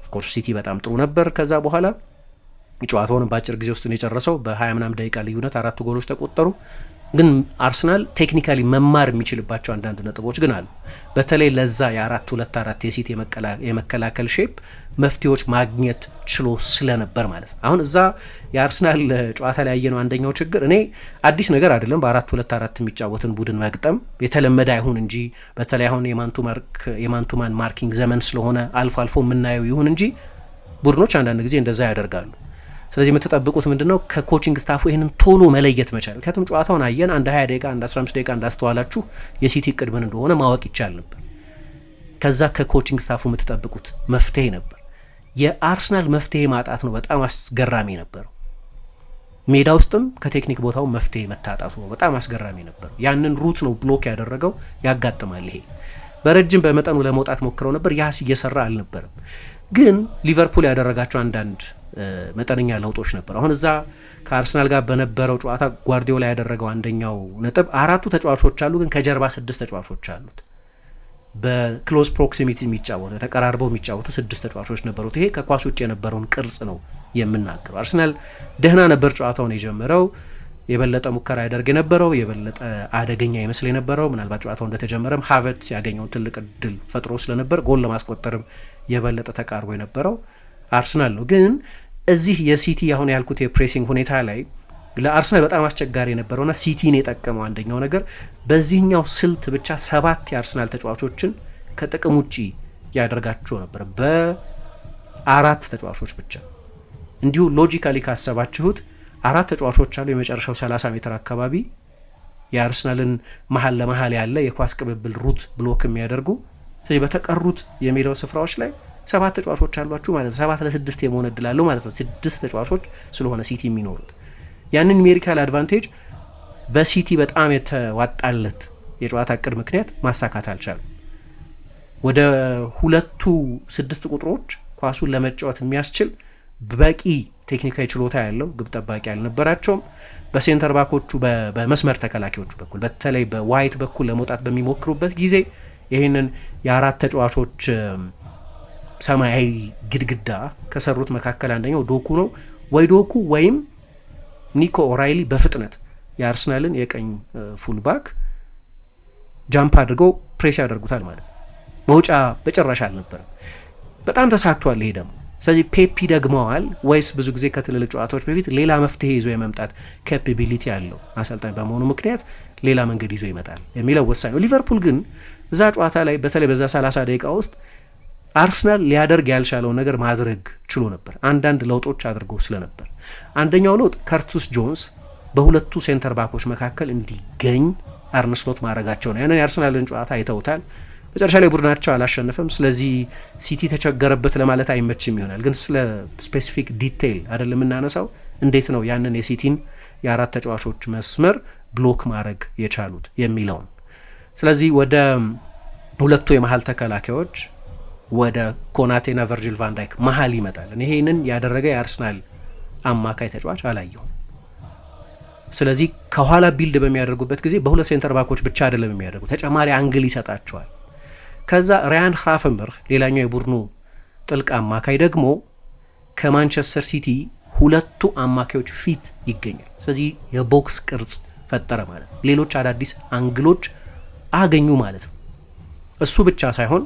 ኦፍኮርስ ሲቲ በጣም ጥሩ ነበር። ከዛ በኋላ ጨዋታውን በአጭር ጊዜ ውስጥ ነው የጨረሰው። በ20 ምናምን ደቂቃ ልዩነት 4 ጎሎች ተቆጠሩ። ግን አርሰናል ቴክኒካሊ መማር የሚችልባቸው አንዳንድ ነጥቦች ግን አሉ። በተለይ ለዛ የ4-2-4 የሲቲ የመከላከል ሼፕ መፍትሄዎች ማግኘት ችሎ ስለነበር ማለት ነው። አሁን እዛ የአርሰናል ጨዋታ ላይ ያየነው አንደኛው ችግር እኔ አዲስ ነገር አይደለም። በ4-2-4 የሚጫወትን ቡድን መግጠም የተለመደ አይሁን እንጂ በተለይ አሁን የማንቱማን ማርኪንግ ዘመን ስለሆነ አልፎ አልፎ የምናየው ይሁን እንጂ ቡድኖች አንዳንድ ጊዜ እንደዛ ያደርጋሉ። ስለዚህ የምትጠብቁት ምንድነው? ከኮቺንግ ስታፉ ይህንን ቶሎ መለየት መቻል። ምክንያቱም ጨዋታውን አየን፣ አንድ 20 ደቂቃ አንድ 15 ደቂቃ እንዳስተዋላችሁ የሲቲ እቅድ ምን እንደሆነ ማወቅ ይቻል ነበር። ከዛ ከኮቺንግ ስታፉ የምትጠብቁት መፍትሄ ነበር። የአርሰናል መፍትሄ ማጣት ነው በጣም አስገራሚ ነበረው። ሜዳ ውስጥም ከቴክኒክ ቦታው መፍትሄ መታጣቱ ነው በጣም አስገራሚ ነበረው። ያንን ሩት ነው ብሎክ ያደረገው። ያጋጥማል። ይሄ በረጅም በመጠኑ ለመውጣት ሞክረው ነበር፣ ያስ እየሰራ አልነበረም። ግን ሊቨርፑል ያደረጋቸው አንዳንድ መጠነኛ ለውጦች ነበር። አሁን እዛ ከአርሰናል ጋር በነበረው ጨዋታ ጓርዲዮላ ያደረገው አንደኛው ነጥብ 4 ተጫዋቾች አሉ፣ ግን ከጀርባ 6 ተጫዋቾች አሉት። በክሎዝ ፕሮክሲሚቲ የሚጫወቱ ተቀራርበው የሚጫወቱ 6 ተጫዋቾች ነበሩት። ይሄ ከኳስ ውጭ የነበረውን ቅርጽ ነው የምናገረው። አርሰናል ደህና ነበር ጨዋታውን የጀመረው። የበለጠ ሙከራ ያደርግ የነበረው የበለጠ አደገኛ ይመስል የነበረው ምናልባት ጨዋታው እንደተጀመረም ሀቨርትዝ ያገኘውን ትልቅ እድል ፈጥሮ ስለነበር ጎል ለማስቆጠርም የበለጠ ተቃርቦ የነበረው አርሰናል ነው። ግን እዚህ የሲቲ አሁን ያልኩት የፕሬሲንግ ሁኔታ ላይ ለአርሰናል በጣም አስቸጋሪ የነበረውና ሲቲን የጠቀመው አንደኛው ነገር በዚህኛው ስልት ብቻ 7 የአርሰናል ተጫዋቾችን ከጥቅም ውጪ ያደርጋቸው ነበር። በ4 ተጫዋቾች ብቻ። እንዲሁ ሎጂካሊ ካሰባችሁት 4 ተጫዋቾች አሉ የመጨረሻው 30 ሜትር አካባቢ የአርሰናልን መሀል ለመሀል ያለ የኳስ ቅብብል ሩት ብሎክ የሚያደርጉ። ስለዚህ በተቀሩት የሜዳው ስፍራዎች ላይ 7 ተጫዋቾች አሏችሁ ማለት ነው። 7-6 የመሆን እድል አለው ማለት ነው። 6 ተጫዋቾች ስለሆነ ሲቲ የሚኖሩት ያንን ሜሪካል አድቫንቴጅ በሲቲ በጣም የተዋጣለት የጨዋታ እቅድ ምክንያት ማሳካት አልቻለም። ወደ 2 ቁጥሮች ኳሱን ለመጫወት የሚያስችል በቂ ቴክኒካዊ ችሎታ ያለው ግብ ጠባቂ አልነበራቸውም። በሴንተር ባኮቹ በመስመር ተከላካዮቹ በኩል በተለይ በዋይት በኩል ለመውጣት በሚሞክሩበት ጊዜ ይህንን የ4 ተጫዋቾች ሰማያዊ ግድግዳ ከሰሩት መካከል አንደኛው ዶኩ ነው። ወይ ዶኩ ወይም ኒኮ ኦራይሊ በፍጥነት የአርሰናልን የቀኝ ፉልባክ ጃምፕ አድርገው ፕሬስ ያደርጉታል ማለት ነው። መውጫ በጭራሽ አልነበረም። በጣም ተሳክቷል ይሄ ደግሞ። ስለዚህ ፔፕ ደግመዋል ወይስ ብዙ ጊዜ ከትልልቅ ጨዋታዎች በፊት ሌላ መፍትሄ ይዞ የመምጣት ካፓቢሊቲ ያለው አሰልጣኝ በመሆኑ ምክንያት ሌላ መንገድ ይዞ ይመጣል የሚለው ወሳኝ ነው። ሊቨርፑል ግን እዛ ጨዋታ ላይ በተለይ በዛ 30 ደቂቃ ውስጥ አርሰናል ሊያደርግ ያልቻለውን ነገር ማድረግ ችሎ ነበር። አንዳንድ ለውጦች አድርጎ ስለነበር አንደኛው ለውጥ ከርቱስ ጆንስ በሁለቱ ሴንተር ባኮች መካከል እንዲገኝ አርነ ስሎት ማድረጋቸው ነው። ያንን የአርሰናልን ጨዋታ አይተውታል። መጨረሻ ላይ ቡድናቸው አላሸነፈም። ስለዚህ ሲቲ ተቸገረበት ለማለት አይመችም ይሆናል። ግን ስለ ስፔሲፊክ ዲቴይል አይደለም የምናነሳው፣ እንዴት ነው ያንን የሲቲን የ4 ተጫዋቾች መስመር ብሎክ ማድረግ የቻሉት የሚለውን። ስለዚህ ወደ ሁለቱ የመሀል ተከላካዮች ወደ ኮናቴና ቨርጂል ቫንዳይክ መሀል ይመጣል። ይሄንን ያደረገ የአርሰናል አማካይ ተጫዋች አላየሁም። ስለዚህ ከኋላ ቢልድ በሚያደርጉበት ጊዜ በሁለት ሴንተር ባኮች ብቻ አይደለም የሚያደርጉ፣ ተጨማሪ አንግል ይሰጣቸዋል። ከዛ ራያን ሃፈንበርግ ሌላኛው የቡድኑ ጥልቅ አማካይ ደግሞ ከማንቸስተር ሲቲ ሁለቱ አማካዮች ፊት ይገኛል። ስለዚህ የቦክስ ቅርጽ ፈጠረ ማለት ነው። ሌሎች አዳዲስ አንግሎች አገኙ ማለት ነው። እሱ ብቻ ሳይሆን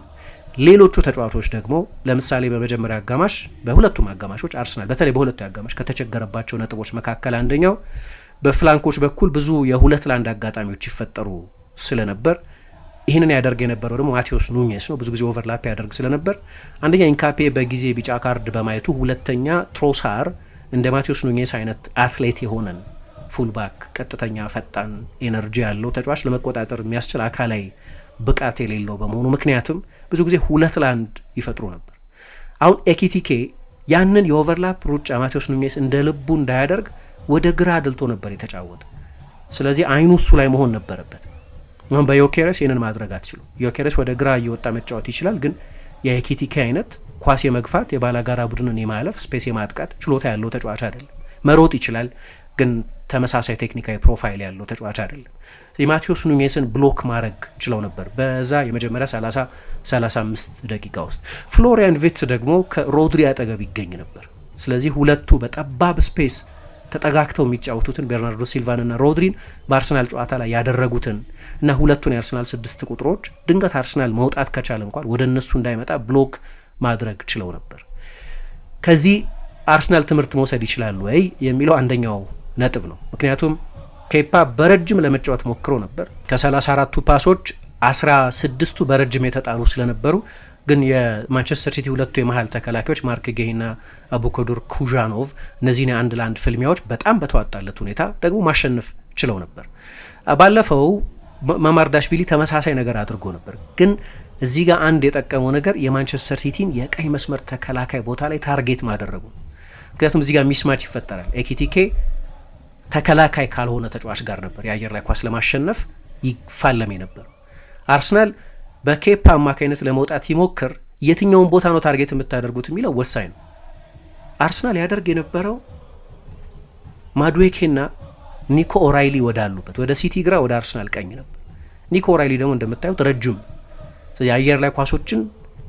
ሌሎቹ ተጫዋቾች ደግሞ ለምሳሌ በመጀመሪያ አጋማሽ በሁለቱም አጋማሾች አርሰናል በተለይ በሁለቱ አጋማሽ ከተቸገረባቸው ነጥቦች መካከል አንደኛው በፍላንኮች በኩል ብዙ የ2-1 አጋጣሚዎች ይፈጠሩ ስለነበር ይህንን ያደርግ የነበረው ደግሞ ማቴዎስ ኑኜስ ነው። ብዙ ጊዜ ኦቨርላፕ ያደርግ ስለነበር አንደኛ ኢንካፔ በጊዜ ቢጫ ካርድ በማየቱ፣ ሁለተኛ ትሮሳር እንደ ማቴዎስ ኑኜስ አይነት አትሌት የሆነን ፉልባክ ቀጥተኛ ፈጣን ኤነርጂ ያለው ተጫዋች ለመቆጣጠር የሚያስችል አካላዊ ብቃት የሌለው በመሆኑ ምክንያትም ብዙ ጊዜ 2-1 ይፈጥሩ ነበር። አሁን ኤኪቲኬ ያንን የኦቨርላፕ ሩጫ ማቴዎስ ኑኜስ እንደ ልቡ እንዳያደርግ ወደ ግራ አድልቶ ነበር የተጫወተ። ስለዚህ አይኑ እሱ ላይ መሆን ነበረበት። አሁን በዮኬሬስ ይህንን ማድረግ አትችሉም። ዮኬሬስ ወደ ግራ እየወጣ መጫወት ይችላል፣ ግን የኤኪቲኬ አይነት ኳስ የመግፋት የባላጋራ ቡድንን የማለፍ ስፔስ የማጥቃት ችሎታ ያለው ተጫዋች አይደለም። መሮጥ ይችላል፣ ግን ተመሳሳይ ቴክኒካዊ ፕሮፋይል ያለው ተጫዋች አይደለም። የማቴዎስ ኑኜስን ብሎክ ማድረግ ችለው ነበር በዛ የመጀመሪያ 30-35 ደቂቃ ውስጥ። ፍሎሪያን ቪትስ ደግሞ ከሮድሪ አጠገብ ይገኝ ነበር። ስለዚህ ሁለቱ በጠባብ ስፔስ ተጠጋግተው የሚጫወቱትን ቤርናርዶ ሲልቫንና ሮድሪን በአርሰናል ጨዋታ ላይ ያደረጉትን እና ሁለቱን የአርሰናል 6 ቁጥሮች ድንገት አርሰናል መውጣት ከቻለ እንኳን ወደ እነሱ እንዳይመጣ ብሎክ ማድረግ ችለው ነበር። ከዚህ አርሰናል ትምህርት መውሰድ ይችላል ወይ የሚለው አንደኛው ነጥብ ነው። ምክንያቱም ኬፓ በረጅም ለመጫወት ሞክሮ ነበር። ከ34ቱ ፓሶች 16ቱ በረጅም የተጣሉ ስለነበሩ ግን የማንቸስተር ሲቲ ሁለቱ የመሀል ተከላካዮች ማርክ ጌሂና አቡኮዶር ኩዣኖቭ እነዚህን የ1-1 ፍልሚያዎች በጣም በተዋጣለት ሁኔታ ደግሞ ማሸነፍ ችለው ነበር። ባለፈው ማማርዳሽቪሊ ተመሳሳይ ነገር አድርጎ ነበር። ግን እዚህ ጋር አንድ የጠቀመው ነገር የማንቸስተር ሲቲን የቀኝ መስመር ተከላካይ ቦታ ላይ ታርጌት ማደረጉ። ምክንያቱም እዚህ ጋር ሚስማች ይፈጠራል። ኤኪቲኬ ተከላካይ ካልሆነ ተጫዋች ጋር ነበር የአየር ላይ ኳስ ለማሸነፍ ይፋለም የነበረው። አርሰናል በኬፓ አማካይነት ለመውጣት ሲሞክር የትኛውን ቦታ ነው ታርጌት የምታደርጉት የሚለው ወሳኝ ነው። አርሰናል ያደርግ የነበረው ማዱዌኬና ኒኮ ኦራይሊ ወዳሉበት ወደ ሲቲ ግራ ወደ አርሰናል ቀኝ ነበር። ኒኮ ኦራይሊ ደግሞ እንደምታዩት ረጅም፣ ስለዚህ የአየር ላይ ኳሶችን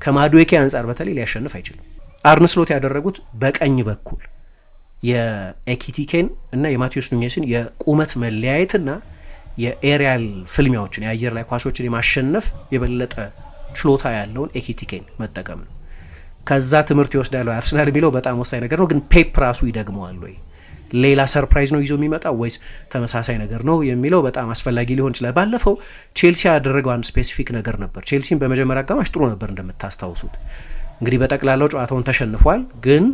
ከማዱዌኬ አንጻር በተለይ ሊያሸንፍ አይችልም። አርነ ስሎት ያደረጉት በቀኝ በኩል የኤኪቲኬን እና የማቴዎስ ኑኜስን የቁመት መለያየትና የኤሪያል ፍልሚያዎችን የአየር ላይ ኳሶችን የማሸነፍ የበለጠ ችሎታ ያለውን ኤኪቲኬን መጠቀም ነው። ከዛ ትምህርት ይወስዳል አርሰናል የሚለው በጣም ወሳኝ ነገር ነው። ግን ፔፕ ራሱ ይደግመዋል ወይ፣ ሌላ ሰርፕራይዝ ነው ይዞ የሚመጣው ወይስ ተመሳሳይ ነገር ነው የሚለው በጣም አስፈላጊ ሊሆን ይችላል። ባለፈው ቼልሲ ያደረገው አንድ ስፔሲፊክ ነገር ነበር። ቼልሲን በመጀመሪያ አጋማሽ ጥሩ ነበር እንደምታስታውሱት። እንግዲህ በጠቅላላው ጨዋታውን ተሸንፏል፣ ግን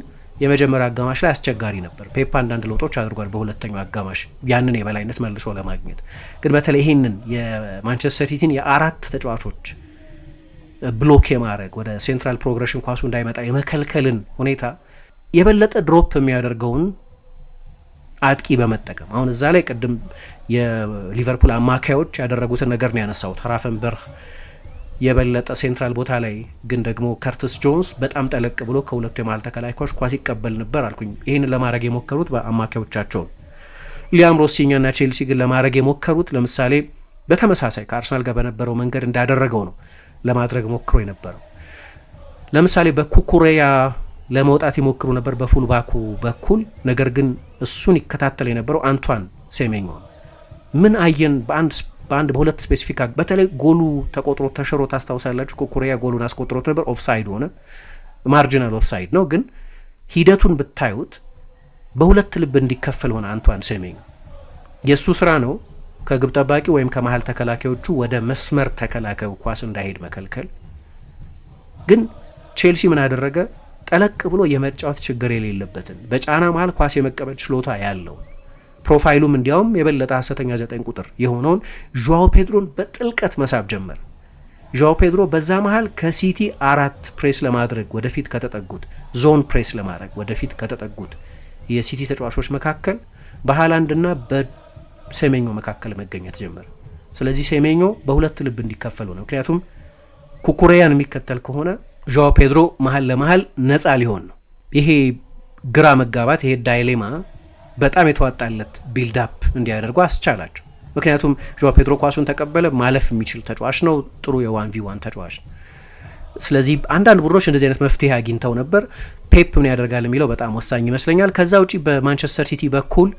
የመጀመሪያ አጋማሽ ላይ አስቸጋሪ ነበር። ፔፕ አንዳንድ ለውጦች አድርጓል በሁለተኛው አጋማሽ ያንን የበላይነት መልሶ ለማግኘት። ግን በተለይ ይህንን የማንቸስተር ሲቲን የአራት ተጫዋቾች ብሎክ የማድረግ ወደ ሴንትራል ፕሮግሬሽን ኳሱ እንዳይመጣ የመከልከልን ሁኔታ የበለጠ ድሮፕ የሚያደርገውን አጥቂ በመጠቀም አሁን እዛ ላይ ቅድም የሊቨርፑል አማካዮች ያደረጉትን ነገር ነው ያነሳሁት። ራፈንበርግ የበለጠ ሴንትራል ቦታ ላይ ግን ደግሞ ከርትስ ጆንስ በጣም ጠለቅ ብሎ ከሁለቱ የመሀል ተከላካዮች ኳስ ይቀበል ነበር አልኩኝ። ይህን ለማድረግ የሞከሩት በአማካዮቻቸው ሊያም ሮሲኛ እና ቼልሲ ግን ለማድረግ የሞከሩት ለምሳሌ በተመሳሳይ ከአርሰናል ጋር በነበረው መንገድ እንዳደረገው ነው ለማድረግ ሞክሮ የነበረው። ለምሳሌ በኩኩሬያ ለመውጣት ይሞክሩ ነበር በፉልባኩ በኩል። ነገር ግን እሱን ይከታተል የነበረው አንቷን ሴሜኞ። ምን አየን? በሁለት ስፔሲፊክ በተለይ ጎሉ ተቆጥሮ ተሽሮ ታስታውሳላችሁ። ኩኩሬያ ጎሉን አስቆጥሮት ነበር፣ ኦፍሳይድ ሆነ። ማርጂናል ኦፍሳይድ ነው፣ ግን ሂደቱን ብታዩት በሁለት ልብ እንዲከፈል ሆነ። አንቷን ሴሜኞ የእሱ ስራ ነው ከግብ ጠባቂ ወይም ከመሀል ተከላካዮቹ ወደ መስመር ተከላካዩ ኳስ እንዳይሄድ መከልከል። ግን ቼልሲ ምን አደረገ? ጠለቅ ብሎ የመጫወት ችግር የሌለበትን በጫና መሀል ኳስ የመቀበል ችሎታ ያለው ፕሮፋይሉም እንዲያውም የበለጠ ሐሰተኛ 9 ቁጥር የሆነውን ዣኦ ፔድሮን በጥልቀት መሳብ ጀመር። ዣኦ ፔድሮ በዛ መሀል ከሲቲ 4 ፕሬስ ለማድረግ ወደፊት ከተጠጉት ዞን ፕሬስ ለማድረግ ወደፊት ከተጠጉት የሲቲ ተጫዋቾች መካከል በሃላንድና በሴሜኞ መካከል መገኘት ጀመረ። ስለዚህ ሴሜኞ በሁለት ልብ እንዲከፈሉ ነው። ምክንያቱም ኩኩሬያን የሚከተል ከሆነ ዣኦ ፔድሮ መሀል ለመሀል ነፃ ሊሆን ነው። ይሄ ግራ መጋባት፣ ይሄ ዳይሌማ በጣም የተዋጣለት ቢልዳፕ እንዲያደርጉ አስቻላቸው። ምክንያቱም ዣኦ ፔድሮ ኳሱን ተቀበለ፣ ማለፍ የሚችል ተጫዋች ነው፣ ጥሩ የ1v1 ተጫዋች ነው። ስለዚህ አንዳንድ ቡድኖች እንደዚህ አይነት መፍትሄ አግኝተው ነበር። ፔፕ ምን ያደርጋል የሚለው በጣም ወሳኝ ይመስለኛል። ከዛ ውጪ በማንቸስተር ሲቲ በኩል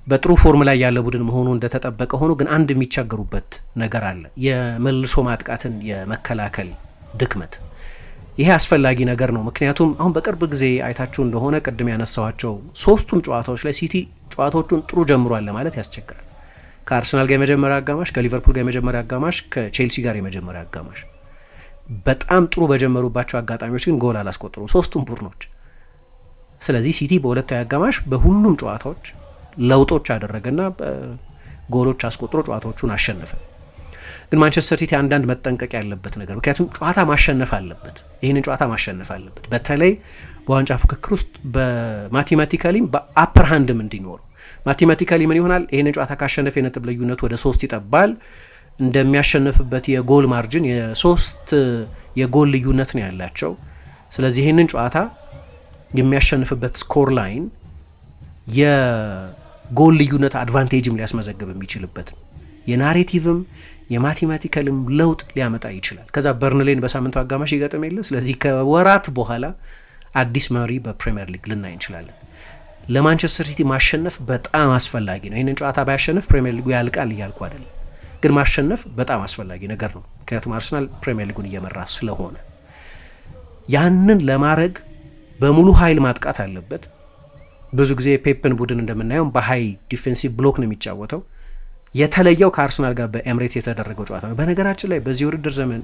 በጥሩ ፎርም ላይ ያለ ቡድን መሆኑ እንደተጠበቀ ሆኖ ግን አንድ የሚቸገሩበት ነገር አለ። የመልሶ ማጥቃትን የመከላከል ድክመት። ይሄ አስፈላጊ ነገር ነው። ምክንያቱም አሁን በቅርብ ጊዜ አይታችሁ እንደሆነ ቅድም ያነሳኋቸው ሶስቱም ጨዋታዎች ላይ ሲቲ ጨዋታዎቹን ጥሩ ጀምሯል ለማለት ያስቸግራል። ከአርሰናል ጋር የመጀመሪያ አጋማሽ፣ ከሊቨርፑል ጋር የመጀመሪያ አጋማሽ፣ ከቼልሲ ጋር የመጀመሪያ አጋማሽ በጣም ጥሩ በጀመሩባቸው አጋጣሚዎች ግን ጎል አላስቆጠሩ ሶስቱም ቡድኖች። ስለዚህ ሲቲ በሁለታዊ አጋማሽ በሁሉም ጨዋታዎች ለውጦች አደረገና ጎሎች አስቆጥሮ ጨዋታዎቹን አሸነፈ። ግን ማንቸስተር ሲቲ አንዳንድ መጠንቀቅ ያለበት ነገር፣ ምክንያቱም ጨዋታ ማሸነፍ አለበት፣ ይህንን ጨዋታ ማሸነፍ አለበት። በተለይ በዋንጫ ፉክክር ውስጥ በማቴማቲካሊም በአፐር ሃንድም እንዲኖረው። ማቴማቲካሊ ምን ይሆናል? ይህንን ጨዋታ ካሸነፈ የነጥብ ልዩነቱ ወደ 3 ይጠባል። እንደሚያሸንፍበት የጎል ማርጅን የ3 የጎል ልዩነት ነው ያላቸው። ስለዚህ ይህንን ጨዋታ የሚያሸንፍበት ስኮር ላይን የጎል ልዩነት አድቫንቴጅም ሊያስመዘግብ የሚችልበት ነው። የናሬቲቭም የማቴማቲካልም ለውጥ ሊያመጣ ይችላል። ከዛ በርንሌን በሳምንቱ አጋማሽ ይገጥም የለ። ስለዚህ ከወራት በኋላ አዲስ መሪ በፕሪሚየር ሊግ ልናይ እንችላለን። ለማንቸስተር ሲቲ ማሸነፍ በጣም አስፈላጊ ነው። ይህንን ጨዋታ ባያሸንፍ ፕሪሚየር ሊጉ ያልቃል እያልኩ አይደለም፣ ግን ማሸነፍ በጣም አስፈላጊ ነገር ነው። ምክንያቱም አርሰናል ፕሪሚየር ሊጉን እየመራ ስለሆነ ያንን ለማድረግ በሙሉ ኃይል ማጥቃት አለበት። ብዙ ጊዜ ፔፕን ቡድን እንደምናየው በሀይ ዲፌንሲቭ ብሎክ ነው የሚጫወተው። የተለየው ከአርሰናል ጋር በኤምሬትስ የተደረገው ጨዋታ ነው። በነገራችን ላይ በዚህ ውድድር ዘመን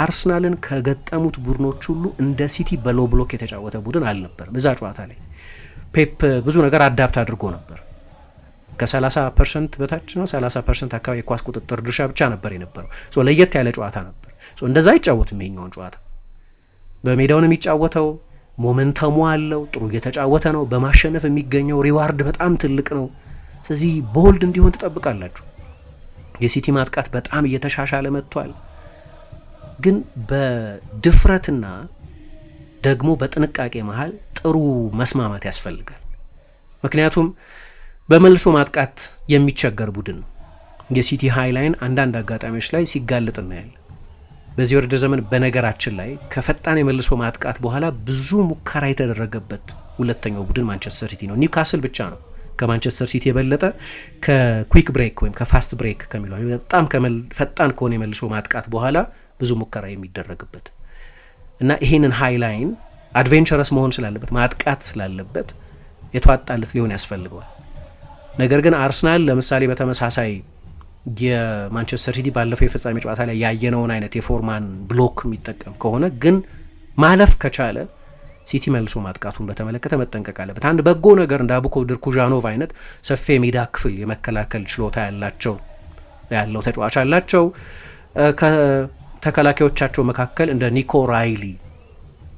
አርሰናልን ከገጠሙት ቡድኖች ሁሉ እንደ ሲቲ በሎ ብሎክ የተጫወተ ቡድን አልነበርም። እዛ ጨዋታ ላይ ፔፕ ብዙ ነገር አዳፕት አድርጎ ነበር። ከ30% በታች ነው 30% አካባቢ የኳስ ቁጥጥር ድርሻ ብቻ ነበር የነበረው። ለየት ያለ ጨዋታ ነበር። እንደዛ አይጫወትም ይሄኛውን ጨዋታ። በሜዳውን የሚጫወተው ሞመንተሙ አለው፣ ጥሩ እየተጫወተ ነው። በማሸነፍ የሚገኘው ሪዋርድ በጣም ትልቅ ነው። ስለዚህ ቦልድ እንዲሆን ትጠብቃላችሁ። የሲቲ ማጥቃት በጣም እየተሻሻለ መጥቷል። ግን በድፍረትና ደግሞ በጥንቃቄ መሀል ጥሩ መስማማት ያስፈልጋል። ምክንያቱም በመልሶ ማጥቃት የሚቸገር ቡድን ነው የሲቲ ሃይላይን። አንዳንድ አጋጣሚዎች ላይ ሲጋለጥ እናያለን በዚህ ውድድር ዘመን። በነገራችን ላይ ከፈጣን የመልሶ ማጥቃት በኋላ ብዙ ሙከራ የተደረገበት ሁለተኛው ቡድን ማንቸስተር ሲቲ ነው። ኒውካስል ብቻ ነው ከማንቸስተር ሲቲ የበለጠ ከኩዊክ ብሬክ ወይም ከፋስት ብሬክ ከሚለው በጣም ፈጣን ከሆነ የመልሶ ማጥቃት በኋላ ብዙ ሙከራ የሚደረግበት እና ይሄንን ሃይላይን አድቬንቸረስ መሆን ስላለበት ማጥቃት ስላለበት የተዋጣለት ሊሆን ያስፈልገዋል። ነገር ግን አርሰናል ለምሳሌ በተመሳሳይ የማንቸስተር ሲቲ ባለፈው የፍጻሜ ጨዋታ ላይ ያየነውን አይነት የፎርማን ብሎክ የሚጠቀም ከሆነ ግን ማለፍ ከቻለ ሲቲ መልሶ ማጥቃቱን በተመለከተ መጠንቀቅ አለበት። አንድ በጎ ነገር እንደ አቡኮ ድርኩዣኖቭ አይነት ሰፊ የሜዳ ክፍል የመከላከል ችሎታ ያለው ተጫዋች አላቸው። ከተከላካዮቻቸው መካከል እንደ ኒኮ ራይሊ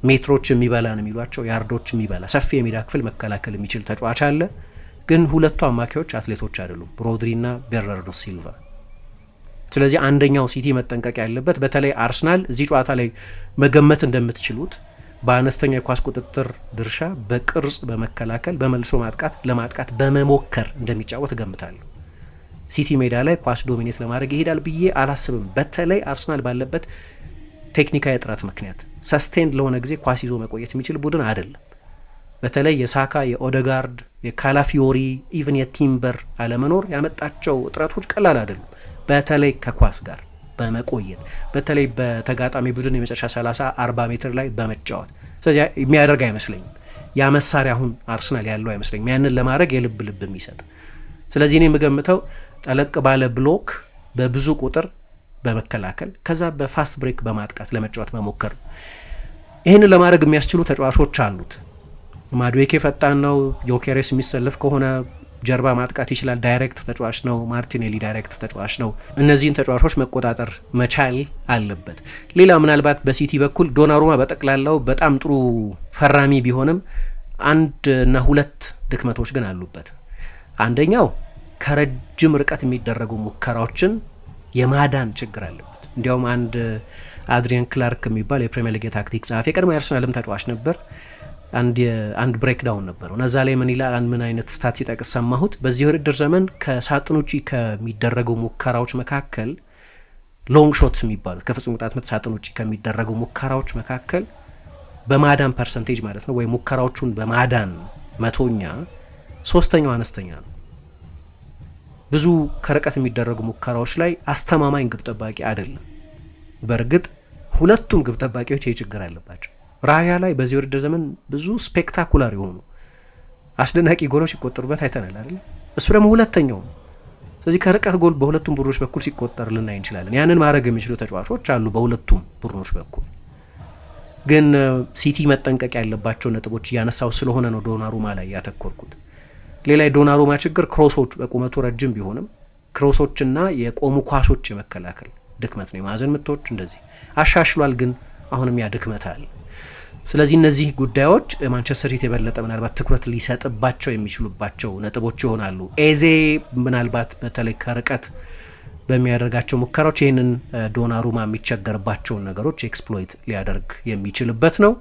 ሜትሮች የሚበላ ነው የሚሏቸው፣ ያርዶች የሚበላ ሰፊ የሜዳ ክፍል መከላከል የሚችል ተጫዋች አለ። ግን ሁለቱ አማካዮች አትሌቶች አይደሉም፣ ሮድሪና ቤርናርዶ ሲልቫ። ስለዚህ አንደኛው ሲቲ መጠንቀቅ ያለበት በተለይ አርሰናል እዚህ ጨዋታ ላይ መገመት እንደምትችሉት በአነስተኛ የኳስ ቁጥጥር ድርሻ በቅርጽ በመከላከል በመልሶ ለማጥቃት በመሞከር እንደሚጫወት እገምታለሁ። ሲቲ ሜዳ ላይ ኳስ ዶሚኔት ለማድረግ ይሄዳል ብዬ አላስብም። በተለይ አርሰናል ባለበት ቴክኒካዊ እጥረት ምክንያት ሰስቴንድ ለሆነ ጊዜ ኳስ ይዞ መቆየት የሚችል ቡድን አይደለም። በተለይ የሳካ፣ የኦደጋርድ፣ የካላፊዮሪ ኢቭን የቲምበር አለመኖር ያመጣቸው እጥረቶች ቀላል አይደሉም። በተለይ ከኳስ ጋር በመቆየት በተለይ በተጋጣሚ ቡድን የመጨረሻ 30-40 ሜትር ላይ በመጫወት ስለዚህ የሚያደርግ አይመስለኝም። ያ መሳሪያ አሁን አርሰናል ያለው አይመስለኝም ያንን ለማድረግ የልብ የሚሰጥ። ስለዚህ እኔ የምገምተው ጠለቅ ባለ ብሎክ በብዙ ቁጥር በመከላከል ከዛ በፋስት ብሬክ በማጥቃት ለመጫወት መሞከር። ይህንን ለማድረግ የሚያስችሉ ተጫዋቾች አሉት። ማድዌኬ ፈጣን ነው። ዮኬሬስ የሚሰለፍ ከሆነ ጀርባ ማጥቃት ይችላል። ዳይሬክት ተጫዋች ነው። ማርቲኔሊ ዳይሬክት ተጫዋች ነው። እነዚህን ተጫዋቾች መቆጣጠር መቻል አለበት። ሌላ ምናልባት በሲቲ በኩል ዶናሩማ በጠቅላላው በጣም ጥሩ ፈራሚ ቢሆንም 1-2 ድክመቶች ግን አሉበት። አንደኛው ከረጅም ርቀት የሚደረጉ ሙከራዎችን የማዳን ችግር አለበት። እንዲያውም አንድ አድሪያን ክላርክ የሚባል የፕሪሚየር ሊግ የታክቲክ ጸሐፊ የቀድሞ የአርሰናልም ተጫዋች ነበር አንድ ብሬክዳውን ነበረው። እዛ ላይ ምን ይላል? ምን አይነት ስታት ሲጠቅስ ሰማሁት። በዚህ ውድድር ዘመን ከሳጥን ውጪ ከሚደረጉ ሙከራዎች መካከል ሎንግ ሾትስ የሚባሉት ከፍጹም ቅጣት ምት ሳጥን ውጪ ከሚደረጉ ሙከራዎች መካከል በማዳን ፐርሰንቴጅ ማለት ነው ወይ ሙከራዎቹን በማዳን መቶኛ 3ኛው አነስተኛ ነው። ብዙ ከርቀት የሚደረጉ ሙከራዎች ላይ አስተማማኝ ግብ ጠባቂ አይደለም። በእርግጥ ሁለቱም ግብ ጠባቂዎች ይህ ችግር አለባቸው። ራያ ላይ በዚህ ውድድር ዘመን ብዙ ስፔክታኩላር የሆኑ አስደናቂ ጎሎች ሲቆጠሩበት አይተናል አይደል? እሱ ደግሞ ሁለተኛው ነው። ስለዚህ ከርቀት ጎል በሁለቱም ቡድኖች በኩል ሲቆጠር ልናይ እንችላለን። ያንን ማድረግ የሚችሉ ተጫዋቾች አሉ በሁለቱም ቡድኖች በኩል። ግን ሲቲ መጠንቀቅ ያለባቸው ነጥቦች እያነሳው ስለሆነ ነው ዶናሩማ ላይ ያተኮርኩት። ሌላ የዶናሩማ ችግር ክሮሶች፣ በቁመቱ ረጅም ቢሆንም ክሮሶችና የቆሙ ኳሶች የመከላከል ድክመት ነው። የማዕዘን ምቶች እንደዚህ አሻሽሏል፣ ግን አሁንም ያ ድክመት አለ። ስለዚህ እነዚህ ጉዳዮች ማንቸስተር ሲቲ የበለጠ ምናልባት ትኩረት ሊሰጥባቸው የሚችሉባቸው ነጥቦች ይሆናሉ። ኤዜ ምናልባት በተለይ ከርቀት በሚያደርጋቸው ሙከራዎች ይህንን ዶናሩማ የሚቸገርባቸውን ነገሮች ኤክስፕሎይት ሊያደርግ የሚችልበት ነው።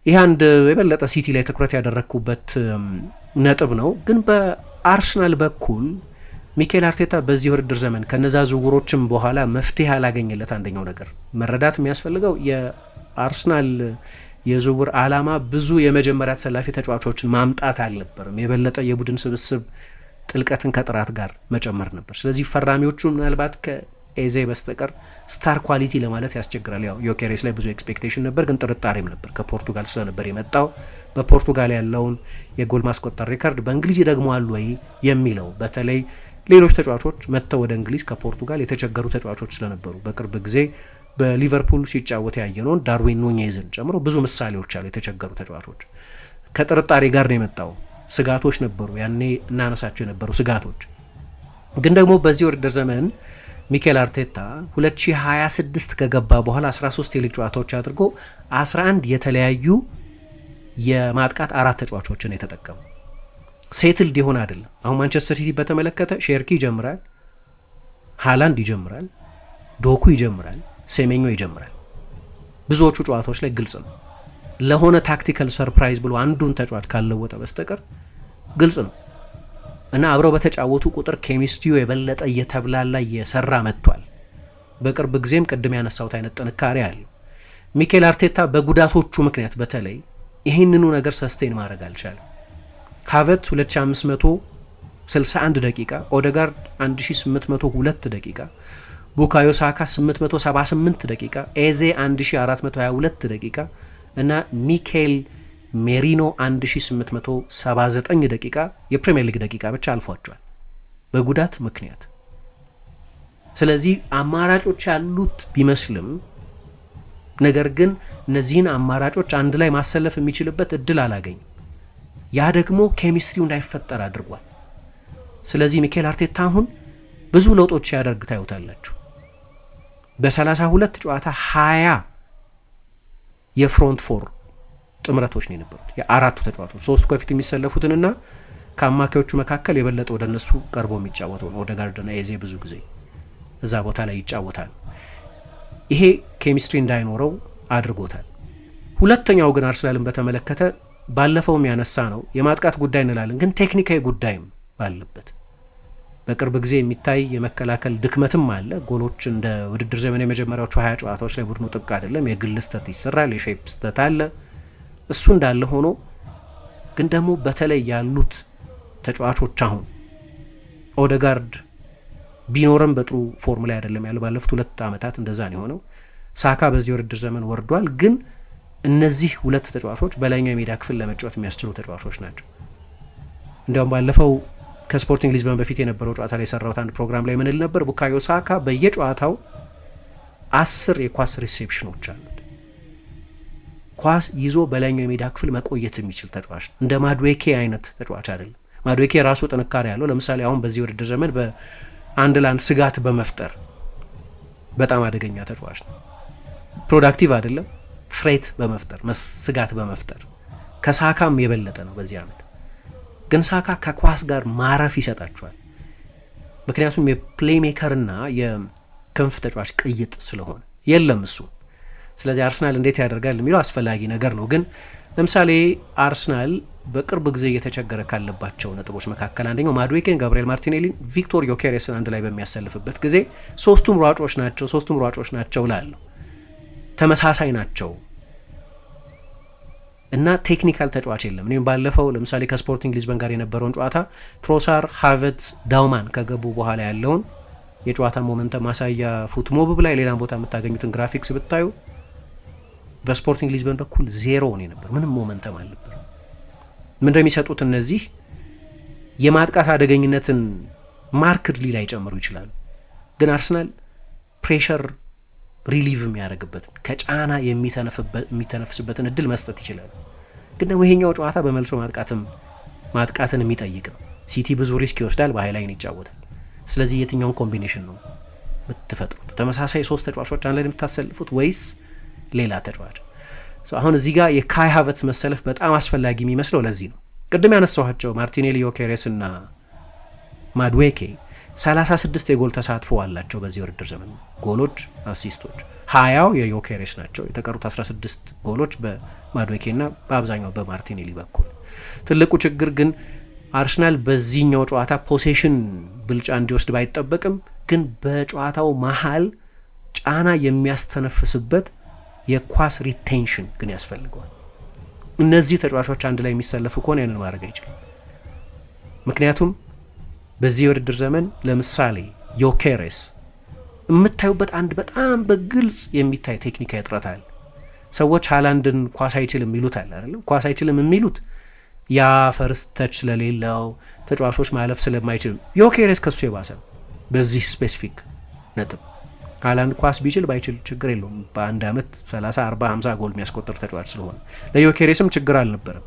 ይህ አንድ የበለጠ ሲቲ ላይ ትኩረት ያደረግኩበት ነጥብ ነው። ግን በአርሰናል በኩል ሚኬል አርቴታ በዚህ ውድድር ዘመን ከነዛ ዝውውሮችም በኋላ መፍትሄ ያላገኘለት አንደኛው ነገር መረዳት የሚያስፈልገው የአርሰናል የዝውውር ዓላማ ብዙ የመጀመሪያ ተሰላፊ ተጫዋቾችን ማምጣት አልነበርም። የበለጠ የቡድን ስብስብ ጥልቀትን ከጥራት ጋር መጨመር ነበር። ስለዚህ ፈራሚዎቹ ምናልባት ከኤዜ በስተቀር ስታር ኳሊቲ ለማለት ያስቸግራል። ያው ዮኬሬስ ላይ ብዙ ኤክስፔክቴሽን ነበር፣ ግን ጥርጣሬም ነበር። ከፖርቱጋል ስለነበር የመጣው በፖርቱጋል ያለውን የጎል ማስቆጠር ሪካርድ በእንግሊዝ ይደግመዋል ወይ የሚለው በተለይ ሌሎች ተጫዋቾች መጥተው ወደ እንግሊዝ ከፖርቱጋል የተቸገሩ ተጫዋቾች ስለነበሩ በቅርብ ጊዜ በሊቨርፑል ሲጫወት ያየነውን ዳርዊን ኑኔዝን ጨምሮ ብዙ ምሳሌዎች አሉ። የተቸገሩ ተጫዋቾች ከጥርጣሬ ጋር ነው የመጣው። ስጋቶች ነበሩ፣ ያኔ እናነሳቸው የነበሩ ስጋቶች። ግን ደግሞ በዚህ ውድድር ዘመን ሚኬል አርቴታ 2026 ከገባ በኋላ 13 የሊግ ጨዋታዎች አድርጎ 11 የተለያዩ የማጥቃት አራት ተጫዋቾችን የተጠቀሙ ሴትልድ የሆነ አይደለም። አሁን ማንቸስተር ሲቲ በተመለከተ ሼርኪ ይጀምራል፣ ሃላንድ ይጀምራል፣ ዶኩ ይጀምራል፣ ሴሜኞ ይጀምራል። ብዙዎቹ ጨዋታዎች ላይ ግልጽ ነው። ለሆነ ታክቲካል ሰርፕራይዝ ብሎ አንዱን ተጫዋች ካልለወጠ በስተቀር ግልጽ ነው እና አብረው በተጫወቱ ቁጥር ኬሚስትሪው የበለጠ እየተብላላ እየሰራ መጥቷል። በቅርብ ጊዜም ቅድም ያነሳሁት አይነት ጥንካሬ አለው። ሚኬል አርቴታ በጉዳቶቹ ምክንያት በተለይ ይህንኑ ነገር ሰስቴን ማድረግ አልቻለም። ሃቨርትዝ 2561 ደቂቃ፣ ኦደጋርድ 1802 ደቂቃ፣ ቡካዮ ሳካ 878 ደቂቃ፣ ኤዜ 1422 ደቂቃ እና ሚኬል ሜሪኖ 1879 ደቂቃ የፕሪሚየር ሊግ ደቂቃ ብቻ አልፏቸዋል በጉዳት ምክንያት። ስለዚህ አማራጮች ያሉት ቢመስልም ነገር ግን እነዚህን አማራጮች አንድ ላይ ማሰለፍ የሚችልበት እድል አላገኝም። ያ ደግሞ ኬሚስትሪው እንዳይፈጠር አድርጓል። ስለዚህ ሚኬል አርቴታ አሁን ብዙ ለውጦች ሲያደርግ ታዩታላችሁ። በ32 ጨዋታ 20 የፍሮንት ፎር ጥምረቶች ነው የነበሩት። የአራቱ ተጫዋቾች ሶስቱ ከፊት የሚሰለፉትንና ከአማካዮቹ መካከል የበለጠ ወደ እነሱ ቀርቦ የሚጫወተው ነው። ኦዴጋርድና ኤዜ ብዙ ጊዜ እዛ ቦታ ላይ ይጫወታል። ይሄ ኬሚስትሪ እንዳይኖረው አድርጎታል። ሁለተኛው ግን አርሰናልን በተመለከተ ባለፈውም ያነሳ ነው የማጥቃት ጉዳይ እንላለን፣ ግን ቴክኒካዊ ጉዳይም አለበት። በቅርብ ጊዜ የሚታይ የመከላከል ድክመትም አለ። ጎሎች እንደ ውድድር ዘመን የመጀመሪያዎቹ 20 ጨዋታዎች ላይ ቡድኑ ጥብቅ አይደለም። የግል ስተት ይሰራል፣ የሼፕ ስተት አለ። እሱ እንዳለ ሆኖ ግን ደግሞ በተለይ ያሉት ተጫዋቾች አሁን ኦዴጋርድ ቢኖርም በጥሩ ፎርም ላይ አይደለም ያለው። ባለፉት 2 ዓመታት እንደዛ ነው የሆነው። ሳካ በዚህ ውድድር ዘመን ወርዷል። ግን እነዚህ ሁለት ተጫዋቾች በላይኛው የሜዳ ክፍል ለመጫወት የሚያስችሉ ተጫዋቾች ናቸው። እንዲያውም ባለፈው ከስፖርቲንግ ሊዝበን በፊት የነበረው ጨዋታ ላይ የሰራሁት አንድ ፕሮግራም ላይ ምን ል ነበር? ቡካዮ ሳካ በየጨዋታው 10 የኳስ ሪሴፕሽኖች አሉት። ኳስ ይዞ በላይኛው የሜዳ ክፍል መቆየት የሚችል ተጫዋች ነው። እንደ ማድዌኬ አይነት ተጫዋች አይደለም። ማድዌኬ ራሱ ጥንካሬ ያለው፣ ለምሳሌ አሁን በዚህ ውድድር ዘመን በአንድ ለአንድ ስጋት በመፍጠር በጣም አደገኛ ተጫዋች ነው። ፕሮዳክቲቭ አይደለም፣ ፍሬት በመፍጠር ስጋት በመፍጠር ከሳካም የበለጠ ነው በዚህ ዓመት። ግን ሳካ ከኳስ ጋር ማረፍ ይሰጣቸዋል። ምክንያቱም የፕሌይሜከርና የክንፍ ተጫዋች ቅይጥ ስለሆነ የለም እሱ። ስለዚህ አርሰናል እንዴት ያደርጋል የሚለው አስፈላጊ ነገር ነው። ግን ለምሳሌ አርሰናል በቅርብ ጊዜ እየተቸገረ ካለባቸው ነጥቦች መካከል አንደኛው ማድዌኬን፣ ጋብሪኤል ማርቲኔሊን፣ ቪክቶር ዮኬሬስን አንድ ላይ በሚያሰልፍበት ጊዜ ሶስቱም ሯጮች ናቸው ላለው ተመሳሳይ ናቸው እና ቴክኒካል ተጫዋች የለም። እኔም ባለፈው ለምሳሌ ከስፖርቲንግ ሊዝበን ጋር የነበረውን ጨዋታ ትሮሳር፣ ሃቨርትዝ፣ ዳውማን ከገቡ በኋላ ያለውን የጨዋታ ሞመንተም ማሳያ ፉትሞብ ላይ ሌላም ቦታ የምታገኙትን ግራፊክስ ብታዩ በስፖርቲንግ ሊዝበን በኩል ዜሮ ነው ነበር። ምንም ሞመንተም አልነበር። ምንድነው የሚሰጡት እነዚህ የማጥቃት አደገኝነትን ማርክድሊ ላይ ጨምሩ ይችላሉ። ግን አርሰናል ፕሬሸር ሪሊቭ የሚያደርግበትን ከጫና የሚተነፍስበትን እድል መስጠት ይችላል። ግን ደግሞ ይሄኛው ጨዋታ በመልሶ ማጥቃትን የሚጠይቅ ነው። ሲቲ ብዙ ሪስክ ይወስዳል፣ በሃይላይን ይጫወታል። ስለዚህ የትኛውን ኮምቢኔሽን ነው የምትፈጥሩት? ተመሳሳይ 3 ተጫዋቾች አንድ ላይ የምታሰልፉት ወይስ ሌላ ተጫዋች? አሁን እዚህ ጋር የካይ ሃቨርትዝ መሰለፍ በጣም አስፈላጊ የሚመስለው ለዚህ ነው። ቅድም ያነሳኋቸው ማርቲኔሊ፣ ዮኬሬስ እና ማድዌኬ 36 የጎል ተሳትፎ አላቸው በዚህ ውድድር ዘመን። ጎሎች፣ አሲስቶች 20 የዮኬሬስ ናቸው። የተቀሩት 16 ጎሎች በማድዌኬ እና በአብዛኛው በማርቲኔሊ በኩል። ትልቁ ችግር ግን አርሰናል በዚህኛው ጨዋታ ፖሴሽን ብልጫ እንዲወስድ ባይጠበቅም ግን በጨዋታው መሀል ጫና የሚያስተነፍስበት የኳስ ሪቴንሽን ግን ያስፈልገዋል። እነዚህ ተጫዋቾች አንድ ላይ የሚሰለፉ ከሆነ ያንን ማድረግ አይችልም። ምክንያቱም በዚህ የውድድር ዘመን ለምሳሌ ዮኬሬስ የምታዩበት አንድ በጣም በግልጽ የሚታይ ቴክኒካዊ እጥረት አለ። ሰዎች ሃላንድን ኳስ አይችልም ይሉታል አይደለም። ኳስ አይችልም የሚሉት ያ ፈርስት ተች ስለሌለው ተጫዋቾች ማለፍ ስለማይችል፣ ዮኬሬስ ከሱ የባሰ በዚህ ስፔሲፊክ ነጥብ። ሃላንድ ኳስ ቢችል ባይችል ችግር የለውም። በአንድ ዓመት 30፣ 40፣ 50 ጎል የሚያስቆጥር ተጫዋች ስለሆነ ለዮኬሬስም ችግር አልነበረም።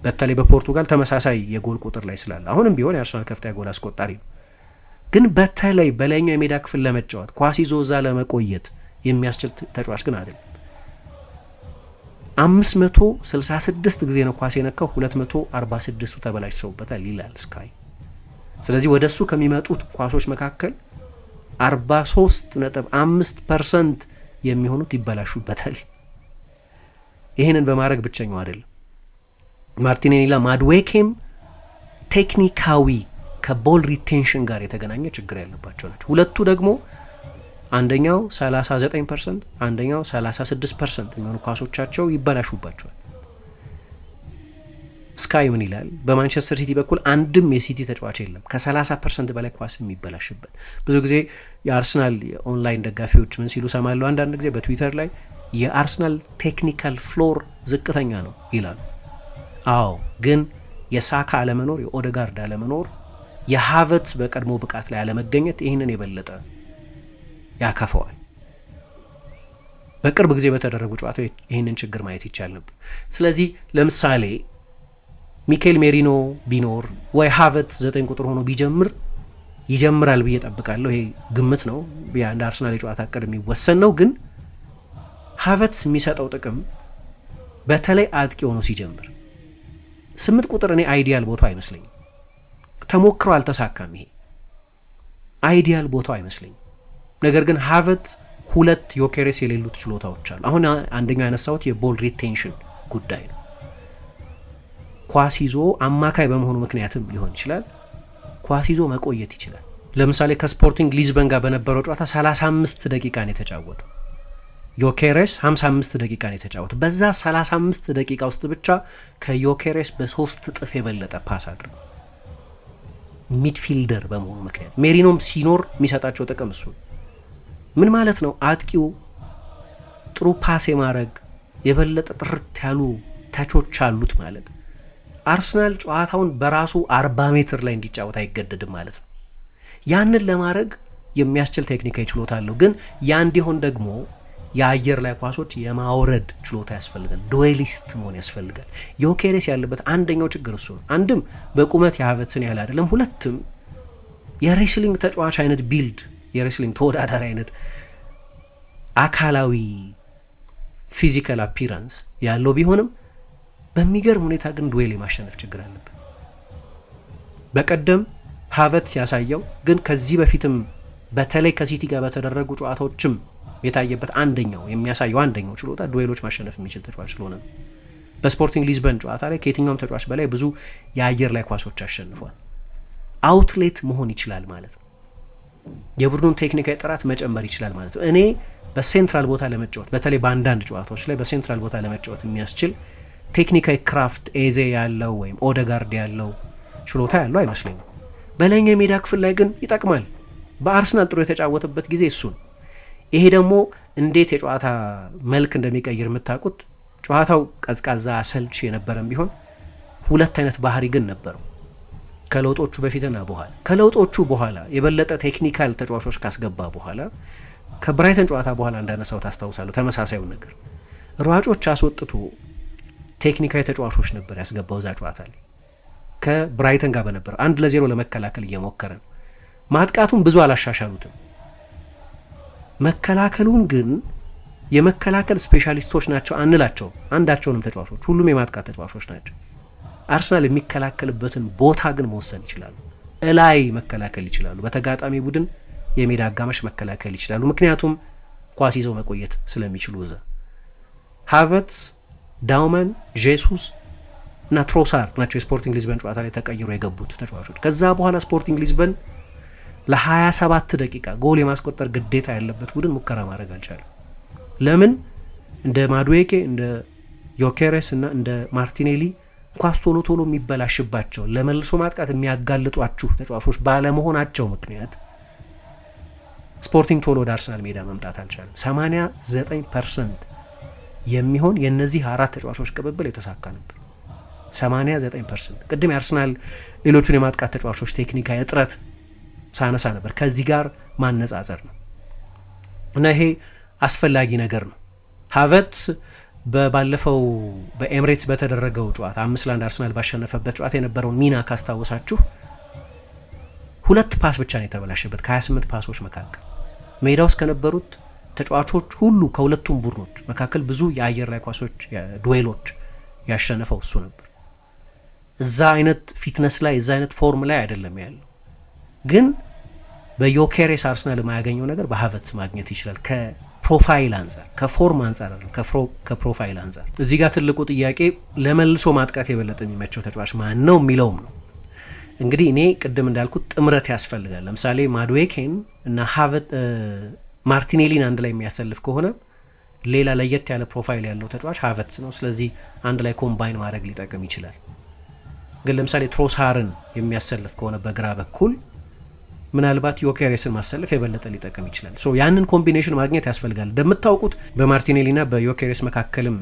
በተለይ በፖርቱጋል ተመሳሳይ የጎል ቁጥር ላይ ስላለ አሁንም ቢሆን የአርሰናል ከፍተኛ ጎል አስቆጣሪ ነው። ግን በተለይ በላይኛው የሜዳ ክፍል ለመጫወት ኳስ ይዞ እዛ ለመቆየት የሚያስችል ተጫዋች ግን አይደለም። 566 ጊዜ ነው ኳስ የነካው፣ 246ቱ ተበላሽተውበታል ይላል ስካይ። ስለዚህ ወደ እሱ ከሚመጡት ኳሶች መካከል 43.5% የሚሆኑት ይበላሹበታል። ይህንን በማድረግ ብቸኛው አይደለም። ማርቲኔሊና ማድዌኬም ቴክኒካዊ ከቦል ሪቴንሽን ጋር የተገናኘ ችግር ያለባቸው ናቸው። ሁለቱ ደግሞ አንደኛው 39%፣ አንደኛው 36% የሚሆኑ ኳሶቻቸው ይበላሹባቸዋል። ስካይ ምን ይላል? በማንቸስተር ሲቲ በኩል አንድም የሲቲ ተጫዋች የለም ከ30% በላይ ኳስ የሚበላሽበት። ብዙ ጊዜ የአርሰናል የኦንላይን ደጋፊዎች ምን ሲሉ ሰማለሁ አንዳንድ ጊዜ በትዊተር ላይ የአርሰናል ቴክኒካል ፍሎር ዝቅተኛ ነው ይላሉ። አዎ፣ ግን የሳካ አለመኖር፣ የኦደጋርድ አለመኖር፣ የሃቨርትዝ በቀድሞ ብቃት ላይ አለመገኘት ይህንን የበለጠ ያከፈዋል። በቅርብ ጊዜ በተደረጉ ጨዋታ ይህንን ችግር ማየት ይቻል ነበር። ስለዚህ ለምሳሌ ሚኬል ሜሪኖ ቢኖር ወይ ሃቨርትዝ 9 ቁጥር ሆኖ ቢጀምር ይጀምራል ብዬ ጠብቃለሁ። ይሄ ግምት ነው፣ እንደ አርሰናል የጨዋታ እቅድ የሚወሰን ነው። ግን ሃቨርትዝ የሚሰጠው ጥቅም በተለይ አጥቂ ሆኖ ሲጀምር 8 ቁጥር እኔ አይዲያል ቦታው አይመስለኝም። ተሞክሮ አልተሳካም። ይሄ አይዲያል ቦታው አይመስለኝም። ነገር ግን ሃቨርትዝ 2 ዮኬሬስ የሌሉት ችሎታዎች አሉ። አሁን አንደኛው ያነሳሁት የቦል ሪቴንሽን ጉዳይ ነው። ኳስ ይዞ አማካይ በመሆኑ ምክንያትም ሊሆን ይችላል። ኳስ ይዞ መቆየት ይችላል። ለምሳሌ ከስፖርቲንግ ሊዝበን ጋር በነበረው ጨዋታ 35 ደቂቃን የተጫወተው ዮኬሬስ 55 ደቂቃን የተጫወተው። በዛ 35 ደቂቃ ውስጥ ብቻ ከዮኬሬስ በ3 እጥፍ የበለጠ ፓስ አድርገው ሚድፊልደር በመሆኑ ምክንያት። ሜሪኖም ሲኖር የሚሰጣቸው ጥቅም እሱ ምን ማለት ነው? አጥቂው ጥሩ ፓስ የማድረግ የበለጠ ጥርት ያሉ ተቾች አሉት ማለት ነው። አርሰናል ጨዋታውን በራሱ 40 ሜትር ላይ እንዲጫወት አይገደድም ማለት ነው። ያንን ለማድረግ የሚያስችል ቴክኒካዊ ችሎታ አለው። ግን ያ እንዲሆን ደግሞ የአየር ላይ ኳሶች የማውረድ ችሎታ ያስፈልጋል። ዱዌሊስት መሆን ያስፈልጋል። ዮኬሬስ ያለበት አንደኛው ችግር እሱ ነው። አንድም በቁመት የሃቨርትዝን ያህል አይደለም፣ ሁለትም የሬስሊንግ ተጫዋች አይነት ቢልድ፣ የሬስሊንግ ተወዳዳሪ አይነት አካላዊ ፊዚካል አፒራንስ ያለው ቢሆንም በሚገርም ሁኔታ ግን ዱዌል የማሸነፍ ችግር አለበት። በቀደም ሃቨርትዝ ያሳየው ግን ከዚህ በፊትም በተለይ ከሲቲ ጋር በተደረጉ ጨዋታዎችም የታየበት የሚያሳየው አንደኛው ችሎታ ዱዌሎች ማሸነፍ የሚችል ተጫዋች ስለሆነ ነው። በስፖርቲንግ ሊዝበን ጨዋታ ላይ ከየትኛውም ተጫዋች በላይ ብዙ የአየር ላይ ኳሶች አሸንፏል። አውትሌት መሆን ይችላል ማለት ነው። የቡድኑን ቴክኒካዊ ጥራት መጨመር ይችላል ማለት ነው። እኔ በሴንትራል ቦታ ለመጫወት በተለይ በአንዳንድ ጨዋታዎች ላይ በሴንትራል ቦታ ለመጫወት የሚያስችል ቴክኒካዊ ክራፍት ኤዜ ያለው ወይም ኦደጋርድ ያለው ችሎታ ያለው አይመስለኝም። በላይኛው የሜዳ ክፍል ላይ ግን ይጠቅማል። በአርሰናል ጥሩ የተጫወተበት ጊዜ እሱ ነው። ይሄ ደግሞ እንዴት የጨዋታ መልክ እንደሚቀይር የምታውቁት፣ ጨዋታው ቀዝቃዛ አሰልች የነበረም ቢሆን ሁለት አይነት ባህሪ ግን ነበረው ከለውጦቹ በፊትና በኋላ። ከለውጦቹ በኋላ የበለጠ ቴክኒካል ተጫዋቾች ካስገባ በኋላ ከብራይተን ጨዋታ በኋላ እንዳነሳው ታስታውሳለሁ። ተመሳሳዩን ነገር ሯጮች አስወጥቶ ቴክኒካዊ ተጫዋቾች ነበር ያስገባው እዛ ጨዋታ ላይ ከብራይተን ጋር በነበረ 1-0 ለመከላከል እየሞከረ ነው። ማጥቃቱን ብዙ አላሻሻሉትም። መከላከሉን ግን የመከላከል ስፔሻሊስቶች ናቸው አንላቸው አንዳቸውንም ተጫዋቾች፣ ሁሉም የማጥቃት ተጫዋቾች ናቸው። አርሰናል የሚከላከልበትን ቦታ ግን መወሰን ይችላሉ። እላይ መከላከል ይችላሉ፣ በተጋጣሚ ቡድን የሜዳ አጋማሽ መከላከል ይችላሉ። ምክንያቱም ኳስ ይዘው መቆየት ስለሚችሉ እዛ ሃቨርትዝ፣ ዳውመን፣ ጄሱስ እና ትሮሳር ናቸው የስፖርቲንግ ሊዝበን ጨዋታ ላይ ተቀይሮ የገቡት ተጫዋቾች። ከዛ በኋላ ስፖርቲንግ ሊዝበን ለ27 ደቂቃ ጎል የማስቆጠር ግዴታ ያለበት ቡድን ሙከራ ማድረግ አልቻለም። ለምን? እንደ ማዱዌኬ እንደ ዮኬሬስ እና እንደ ማርቲኔሊ ኳስ ቶሎ ቶሎ የሚበላሽባቸው ለመልሶ ማጥቃት የሚያጋልጧችሁ ተጫዋቾች ባለመሆናቸው ምክንያት ስፖርቲንግ ቶሎ ወደ አርሰናል ሜዳ መምጣት አልቻለም። 89% የሚሆን የእነዚህ አራት ተጫዋቾች ቅብብል የተሳካ ነበር። 89%። ቅድም የአርሰናል ሌሎቹን የማጥቃት ተጫዋቾች ቴክኒካዊ እጥረት ሳነሳ ነበር። ከዚህ ጋር ማነጻጸር ነው እና ይሄ አስፈላጊ ነገር ነው። ሃቨርትዝ ባለፈው በኤምሬትስ በተደረገው ጨዋታ 5-1 አርሰናል ባሸነፈበት ጨዋታ የነበረውን ሚና ካስታወሳችሁ 2 ፓስ ብቻ ነው የተበላሸበት ከ28 ፓሶች መካከል። ሜዳ ውስጥ ከነበሩት ተጫዋቾች ሁሉ ከሁለቱም ቡድኖች መካከል ብዙ የአየር ላይ ኳሶች ዱዌሎች ያሸነፈው እሱ ነበር። እዛ አይነት ፊትነስ ላይ እዛ አይነት ፎርም ላይ አይደለም ያለው። ግን በዮኬሬስ አርሰናል የማያገኘው ነገር በሃቨርትዝ ማግኘት ይችላል። ከፕሮፋይል አንጻር፣ ከፎርም አንጻር አይደለም፣ ከፕሮፋይል አንጻር። እዚህ ጋር ትልቁ ጥያቄ ለመልሶ ማጥቃት የበለጠ የሚመቸው ተጫዋች ማን ነው የሚለውም ነው። እንግዲህ እኔ ቅድም እንዳልኩት ጥምረት ያስፈልጋል። ለምሳሌ ማዱዌኬን እና ማርቲኔሊን አንድ ላይ የሚያሰልፍ ከሆነ ሌላ ለየት ያለ ፕሮፋይል ያለው ተጫዋች ሃቨርትዝ ነው። ስለዚህ አንድ ላይ ኮምባይን ማድረግ ሊጠቅም ይችላል። ግን ለምሳሌ ትሮሳርን የሚያሰልፍ ከሆነ በግራ በኩል ምናልባት ዮኬሬስን ማሰለፍ የበለጠ ሊጠቅም ይችላል። ያንን ኮምቢኔሽን ማግኘት ያስፈልጋል። እንደምታውቁት በማርቲኔሊና በዮኬሬስ መካከልም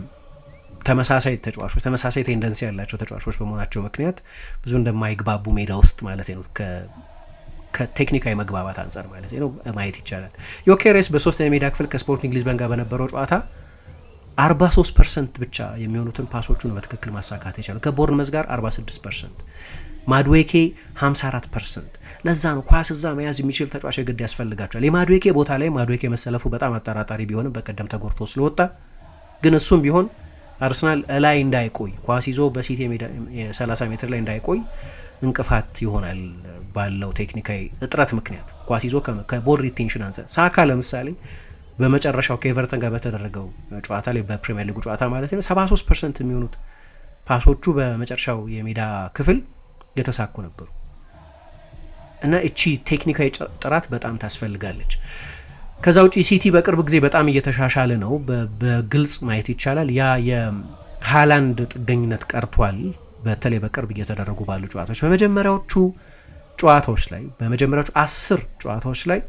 ተመሳሳይ ተጫዋቾች ተመሳሳይ ቴንደንሲ ያላቸው ተጫዋቾች በመሆናቸው ምክንያት ብዙ እንደማይግባቡ ሜዳ ውስጥ ማለት ነው ከቴክኒካዊ መግባባት አንጻር ማለት ነው ማየት ይቻላል። ዮኬሬስ በሶስተኛ ሜዳ ክፍል ከስፖርቲንግ ሊዝበን ጋር በነበረው ጨዋታ 43% ብቻ የሚሆኑትን ፓሶቹን በትክክል ማሳካት የቻለው ከቦርንመዝ ጋር 46%፣ ማዱዌኬ 54%። ለዛ ነው ኳስ እዛ መያዝ የሚችል ተጫዋች የግድ ያስፈልጋቸዋል። የማዱዌኬ ቦታ ላይ ማዱዌኬ መሰለፉ በጣም አጠራጣሪ ቢሆንም በቀደም ተጎድቶ ስለወጣ ግን እሱም ቢሆን አርሰናል ላይ እንዳይቆይ ኳስ ይዞ በሲቲ የ30 ሜትር ላይ እንዳይቆይ እንቅፋት ይሆናል ባለው ቴክኒካዊ እጥረት ምክንያት ኳስ ይዞ ከቦል ሪቴንሽን አንጻር። ሳካ ለምሳሌ በመጨረሻው ከኤቨርተን ጋር በተደረገው ጨዋታ ላይ በፕሪሚየር ሊጉ ጨዋታ ማለት ነው 73% የሚሆኑት ፓሶቹ በመጨረሻው የሜዳ ክፍል የተሳኩ ነበሩ እና እቺ ቴክኒካዊ ጥራት በጣም ታስፈልጋለች። ከዛ ውጪ ሲቲ በቅርብ ጊዜ በጣም እየተሻሻለ ነው፣ በግልጽ ማየት ይቻላል። ያ የሃላንድ ጥገኝነት ቀርቷል። በተለይ በቅርብ እየተደረጉ ባሉ ጨዋታዎች በመጀመሪያዎቹ በመጀመሪያዎቹ 10 ጨዋታዎች ላይ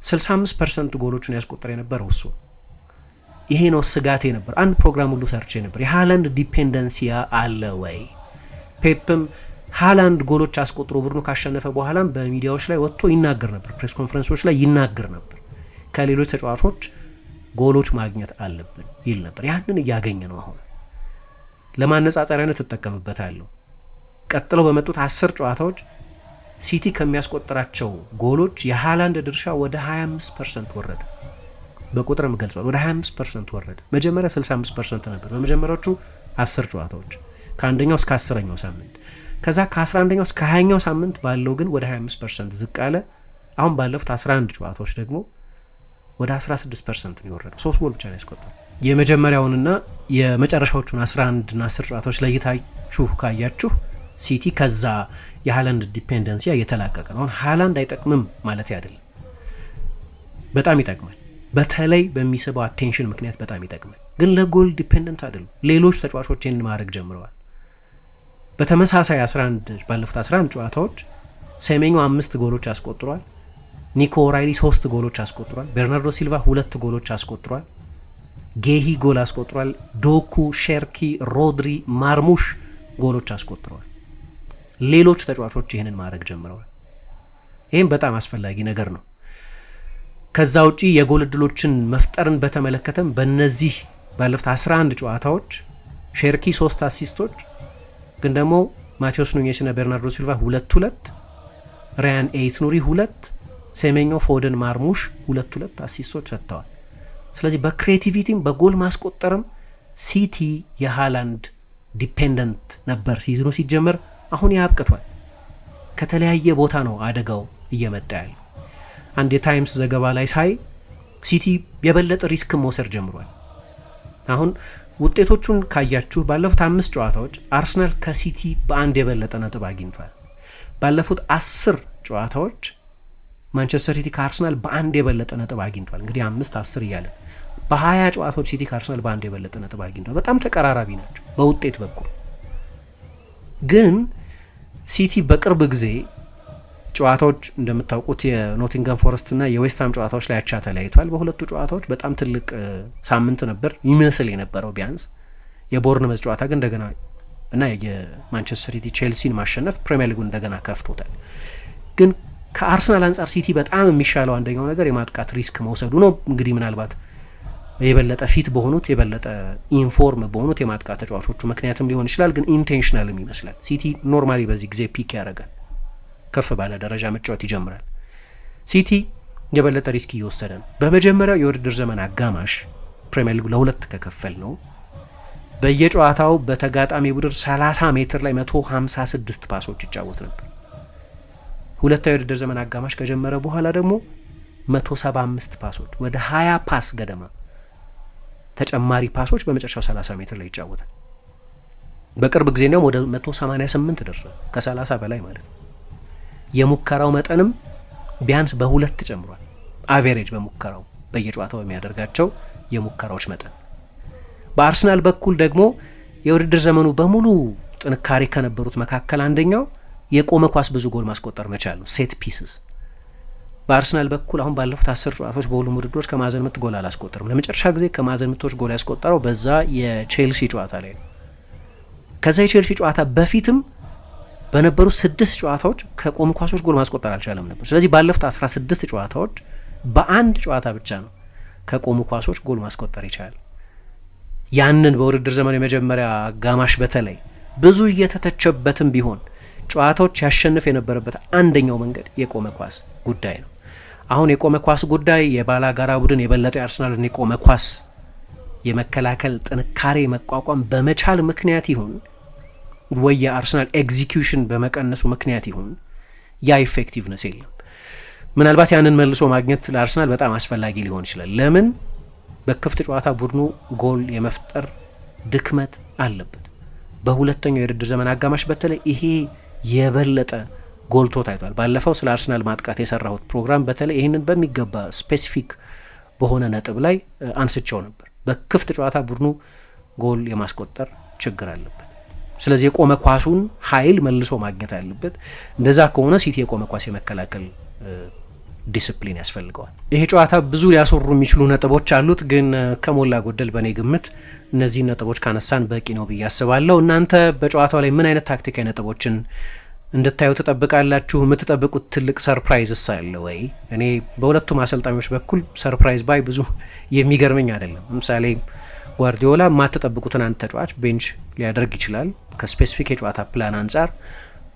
65% ጎሎችን ያስቆጠረ የነበረው እሱ። ይሄ ነው ስጋቴ ነበር። አንድ ፕሮግራም ሁሉ ሰርቼ ነበር። የሃላንድ ዲፔንደንሲያ አለ ወይ? ፔፕም ሃላንድ ጎሎች አስቆጥሮ ቡድኑ ካሸነፈ በኋላም በሚዲያዎች ላይ ወጥቶ ይናገር ነበር፣ ፕሬስ ኮንፈረንሶች ላይ ይናገር ነበር። ከሌሎች ተጫዋቾች ጎሎች ማግኘት አለብን ይል ነበር። ያንን እያገኘ ነው። አሁን ለማነጻጸሪያነት እጠቀምበታለሁ። ቀጥለው በመጡት 10 ጨዋታዎች ሲቲ ከሚያስቆጥራቸው ጎሎች የሃላንድ ድርሻ ወደ 25% ወረደ። በቁጥርም ገልጿል። ወደ 25% ወረደ። መጀመሪያ 65% ነበር በመጀመሪያዎቹ 10 ጨዋታዎች ከአንደኛው እስከ 10ኛው ሳምንት። ከዛ ከ11ኛው እስከ 20ኛው ሳምንት ባለው ግን ወደ 25% ዝቅ አለ። አሁን ባለፉት 11 ጨዋታዎች ደግሞ ወደ 16% ነው የወረደው። 3 ጎል ብቻ ነው ያስቆጠረው። የመጀመሪያውንና የመጨረሻዎቹን 11 እና 10 ጨዋታዎች ለይታችሁ ካያችሁ ሲቲ ከዛ የሃላንድ ዲፔንደንሲ እየተላቀቀ ነው። አሁን ሃላንድ አይጠቅምም ማለት አይደለም፣ በጣም ይጠቅማል። በተለይ በሚስበው አቴንሽን ምክንያት በጣም ይጠቅማል። ግን ለጎል ዲፔንደንት አይደሉም። ሌሎች ተጫዋቾች ይህን ማድረግ ጀምረዋል። በተመሳሳይ ባለፉት 11 ጨዋታዎች ሰሜኛው 5 ጎሎች አስቆጥሯል። ኒኮ ኦራይሊ 3 ጎሎች አስቆጥሯል። ቤርናርዶ ሲልቫ 2 ጎሎች አስቆጥሯል። ጌሂ ጎል አስቆጥሯል። ዶኩ፣ ሼርኪ፣ ሮድሪ፣ ማርሙሽ ጎሎች አስቆጥረዋል። ሌሎች ተጫዋቾች ይህንን ማድረግ ጀምረዋል። ይህም በጣም አስፈላጊ ነገር ነው። ከዛ ውጪ የጎል እድሎችን መፍጠርን በተመለከተም በእነዚህ ባለፉት 11 ጨዋታዎች ሼርኪ 3 አሲስቶች፣ ግን ደግሞ ማቴዎስ ኑኜስ እና ቤርናርዶ ሲልቫ 2-2፣ ራያን ኤይት ኑሪ 2፣ ሴሜኞ፣ ፎደን፣ ማርሙሽ 2-2 አሲስቶች ሰጥተዋል። ስለዚህ በክሬቲቪቲም በጎል ማስቆጠርም ሲቲ የሃላንድ ዲፔንደንት ነበር ሲዝኑ ሲጀመር። አሁን ያብቅቷል። ከተለያየ ቦታ ነው አደጋው እየመጣ ያለ። አንድ የታይምስ ዘገባ ላይ ሳይ ሲቲ የበለጠ ሪስክ መውሰድ ጀምሯል። አሁን ውጤቶቹን ካያችሁ ባለፉት 5 ጨዋታዎች አርሰናል ከሲቲ በአንድ የበለጠ ነጥብ አግኝቷል። ባለፉት 10 ጨዋታዎች ማንቸስተር ሲቲ ከአርሰናል በአንድ የበለጠ ነጥብ አግኝቷል። እንግዲህ 5-10 እያለ በ20 ጨዋታዎች ሲቲ ከአርሰናል በአንድ የበለጠ ነጥብ አግኝቷል። በጣም ተቀራራቢ ናቸው በውጤት በኩል። ግን ሲቲ በቅርብ ጊዜ ጨዋታዎች እንደምታውቁት የኖቲንገም ፎረስት እና የዌስትሃም ጨዋታዎች ላይ አቻ ተለያይቷል። በሁለቱ ጨዋታዎች በጣም ትልቅ ሳምንት ነበር ይመስል የነበረው። ቢያንስ የቦርንመዝ ጨዋታ ግን እንደገና እና የማንቸስተር ሲቲ ቼልሲን ማሸነፍ ፕሪሚየር ሊጉን እንደገና ከፍቶታል። ግን ከአርሰናል አንጻር ሲቲ በጣም የሚሻለው አንደኛው ነገር የማጥቃት ሪስክ መውሰዱ ነው። እንግዲህ ምናልባት የበለጠ ፊት በሆኑት የበለጠ ኢንፎርም በሆኑት የማጥቃት ተጫዋቾቹ ምክንያትም ሊሆን ይችላል። ግን ኢንቴንሽናልም ይመስላል። ሲቲ ኖርማሊ በዚህ ጊዜ ፒክ ያደርጋል፣ ከፍ ባለ ደረጃ መጫወት ይጀምራል። ሲቲ የበለጠ ሪስክ እየወሰደ ነው። በመጀመሪያው የውድድር ዘመን አጋማሽ ፕሪሚየር ሊጉ ለሁለት ከከፈል ነው በየጨዋታው በተጋጣሚ ቡድን 30 ሜትር ላይ 156 ፓሶች ይጫወት ነበር። ሁለታው የውድድር ዘመን አጋማሽ ከጀመረ በኋላ ደግሞ 175 ፓሶች፣ ወደ 20 ፓስ ገደማ ተጨማሪ ፓሶች በመጨረሻው 30 ሜትር ላይ ይጫወታል። በቅርብ ጊዜ ደግሞ ወደ 188 ደርሷል፣ ከ30 በላይ ማለት ነው። የሙከራው መጠንም ቢያንስ በሁለት ጨምሯል። አቬሬጅ በሙከራው በየጨዋታው የሚያደርጋቸው የሙከራዎች መጠን። በአርሰናል በኩል ደግሞ የውድድር ዘመኑ በሙሉ ጥንካሬ ከነበሩት መካከል አንደኛው የቆመ ኳስ ብዙ ጎል ማስቆጠር መቻል ነው፣ ሴት ፒስስ። በአርሰናል በኩል አሁን ባለፉት 10 ጨዋታዎች በሁሉም ውድድሮች ከማዕዘን ምት ጎል አላስቆጠርም። ለመጨረሻ ጊዜ ከማዕዘን ምቶች ጎል ያስቆጠረው በዛ የቼልሲ ጨዋታ ላይ ነው። ከዛ የቼልሲ ጨዋታ በፊትም በነበሩ 6 ጨዋታዎች ከቆሙ ኳሶች ጎል ማስቆጠር አልቻለም ነበር። ስለዚህ ባለፉት 16 ጨዋታዎች በአንድ ጨዋታ ብቻ ነው ከቆሙ ኳሶች ጎል ማስቆጠር ይቻላል። ያንን በውድድር ዘመኑ የመጀመሪያ አጋማሽ በተለይ ብዙ እየተተቸበትም ቢሆን ጨዋታዎች ያሸንፍ የነበረበት አንደኛው መንገድ የቆመ ኳስ ጉዳይ ነው። አሁን የቆመ ኳስ ጉዳይ የባላጋራ ቡድን የበለጠ የአርሰናልን የቆመ ኳስ የመከላከል ጥንካሬ መቋቋም በመቻል ምክንያት ይሁን ወይ የአርሰናል ኤግዚኪዩሽን በመቀነሱ ምክንያት ይሁን ያ ኢፌክቲቭነስ የለም። ምናልባት ያንን መልሶ ማግኘት ለአርሰናል በጣም አስፈላጊ ሊሆን ይችላል። ለምን? በክፍት ጨዋታ ቡድኑ ጎል የመፍጠር ድክመት አለበት። በሁለተኛው የውድድር ዘመን አጋማሽ በተለይ ይሄ የበለጠ ጎልቶ ታይቷል። ባለፈው ስለ አርሰናል ማጥቃት የሰራሁት ፕሮግራም በተለይ ይህንን በሚገባ ስፔሲፊክ በሆነ ነጥብ ላይ አንስቸው ነበር። በክፍት ጨዋታ ቡድኑ ጎል የማስቆጠር ችግር አለበት። ስለዚህ የቆመ ኳሱን ኃይል መልሶ ማግኘት አለበት። እንደዛ ከሆነ ሲቲ የቆመ ኳስ የመከላከል ዲስፕሊን ያስፈልገዋል። ይሄ ጨዋታ ብዙ ሊያስወሩ የሚችሉ ነጥቦች አሉት፣ ግን ከሞላ ጎደል በእኔ ግምት እነዚህ ነጥቦች ካነሳን በቂ ነው ብዬ አስባለሁ። እናንተ በጨዋታው ላይ ምን አይነት ታክቲካዊ ነጥቦችን እንድታዩ ትጠብቃላችሁ? የምትጠብቁት ትልቅ ሰርፕራይዝ አለ ወይ? እኔ በሁለቱም አሰልጣኞች በኩል ሰርፕራይዝ ባይ ብዙ የሚገርመኝ አይደለም። ለምሳሌ ጓርዲዮላ የማትጠብቁትን አንድ ተጫዋች ቤንች ሊያደርግ ይችላል ከስፔሲፊክ የጨዋታ ፕላን አንጻር።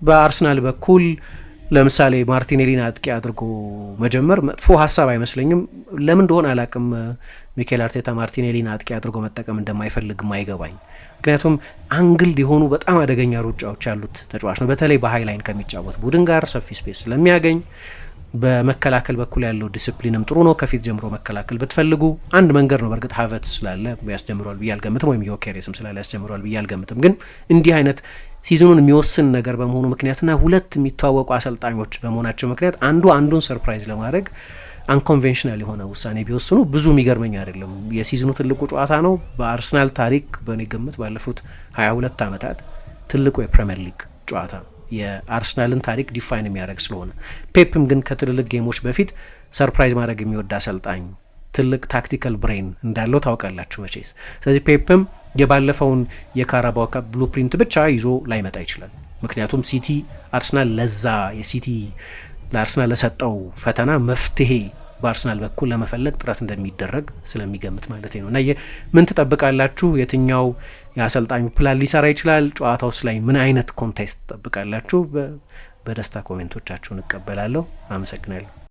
በአርሰናል በኩል ለምሳሌ ማርቲኔሊን አጥቂ አድርጎ መጀመር መጥፎ ሀሳብ አይመስለኝም። ለምን እንደሆነ አላቅም ሚኬል አርቴታ ማርቲኔሊን አጥቂ አድርጎ መጠቀም እንደማይፈልግም አይገባኝ። ምክንያቱም አንግል የሆኑ በጣም አደገኛ ሩጫዎች ያሉት ተጫዋች ነው። በተለይ በሃይ ላይን ከሚጫወት ቡድን ጋር ሰፊ ስፔስ ስለሚያገኝ፣ በመከላከል በኩል ያለው ዲስፕሊንም ጥሩ ነው። ከፊት ጀምሮ መከላከል ብትፈልጉ አንድ መንገድ ነው። በእርግጥ ሀቨት ስላለ ያስጀምረዋል ብዬ አልገምትም፣ ወይም ዮኬሬስም ስላለ ያስጀምረዋል ብዬ አልገምትም። ግን እንዲህ አይነት ሲዝኑን የሚወስን ነገር በመሆኑ ምክንያትና ሁለት የሚተዋወቁ አሰልጣኞች በመሆናቸው ምክንያት አንዱን ሰርፕራይዝ ለማድረግ አንኮንቬንሽናል የሆነ ውሳኔ ቢወስኑ ብዙ የሚገርመኝ አይደለም። የሲዝኑ ትልቁ ጨዋታ ነው። በአርሰናል ታሪክ በእኔ ግምት ባለፉት 22 ዓመታት ትልቁ የፕሪሚየር ሊግ ጨዋታ ነው። የአርሰናልን ታሪክ ዲፋይን የሚያደርግ ስለሆነ። ፔፕም ግን ከትልልቅ ጌሞች በፊት ሰርፕራይዝ ማድረግ የሚወድ አሰልጣኝ፣ ትልቅ ታክቲካል ብሬን እንዳለው ታውቃላችሁ መቼስ። ስለዚህ ፔፕም የባለፈውን የካራባኦ ካፕ ብሉፕሪንት ብቻ ይዞ ላይመጣ ይችላል። ምክንያቱም ሲቲ አርሰናል ለዛ የሲቲ ለአርሰናል ለሰጠው ፈተና መፍትሄ በአርሰናል በኩል ለመፈለግ ጥረት እንደሚደረግ ስለሚገምት ማለት ነው። እና ምን ትጠብቃላችሁ? የትኛው የአሰልጣኙ ፕላን ሊሰራ ይችላል? ጨዋታ ውስጥ ላይ ምን አይነት ኮንቴስት ትጠብቃላችሁ? በደስታ ኮሜንቶቻችሁን እቀበላለሁ። አመሰግናለሁ።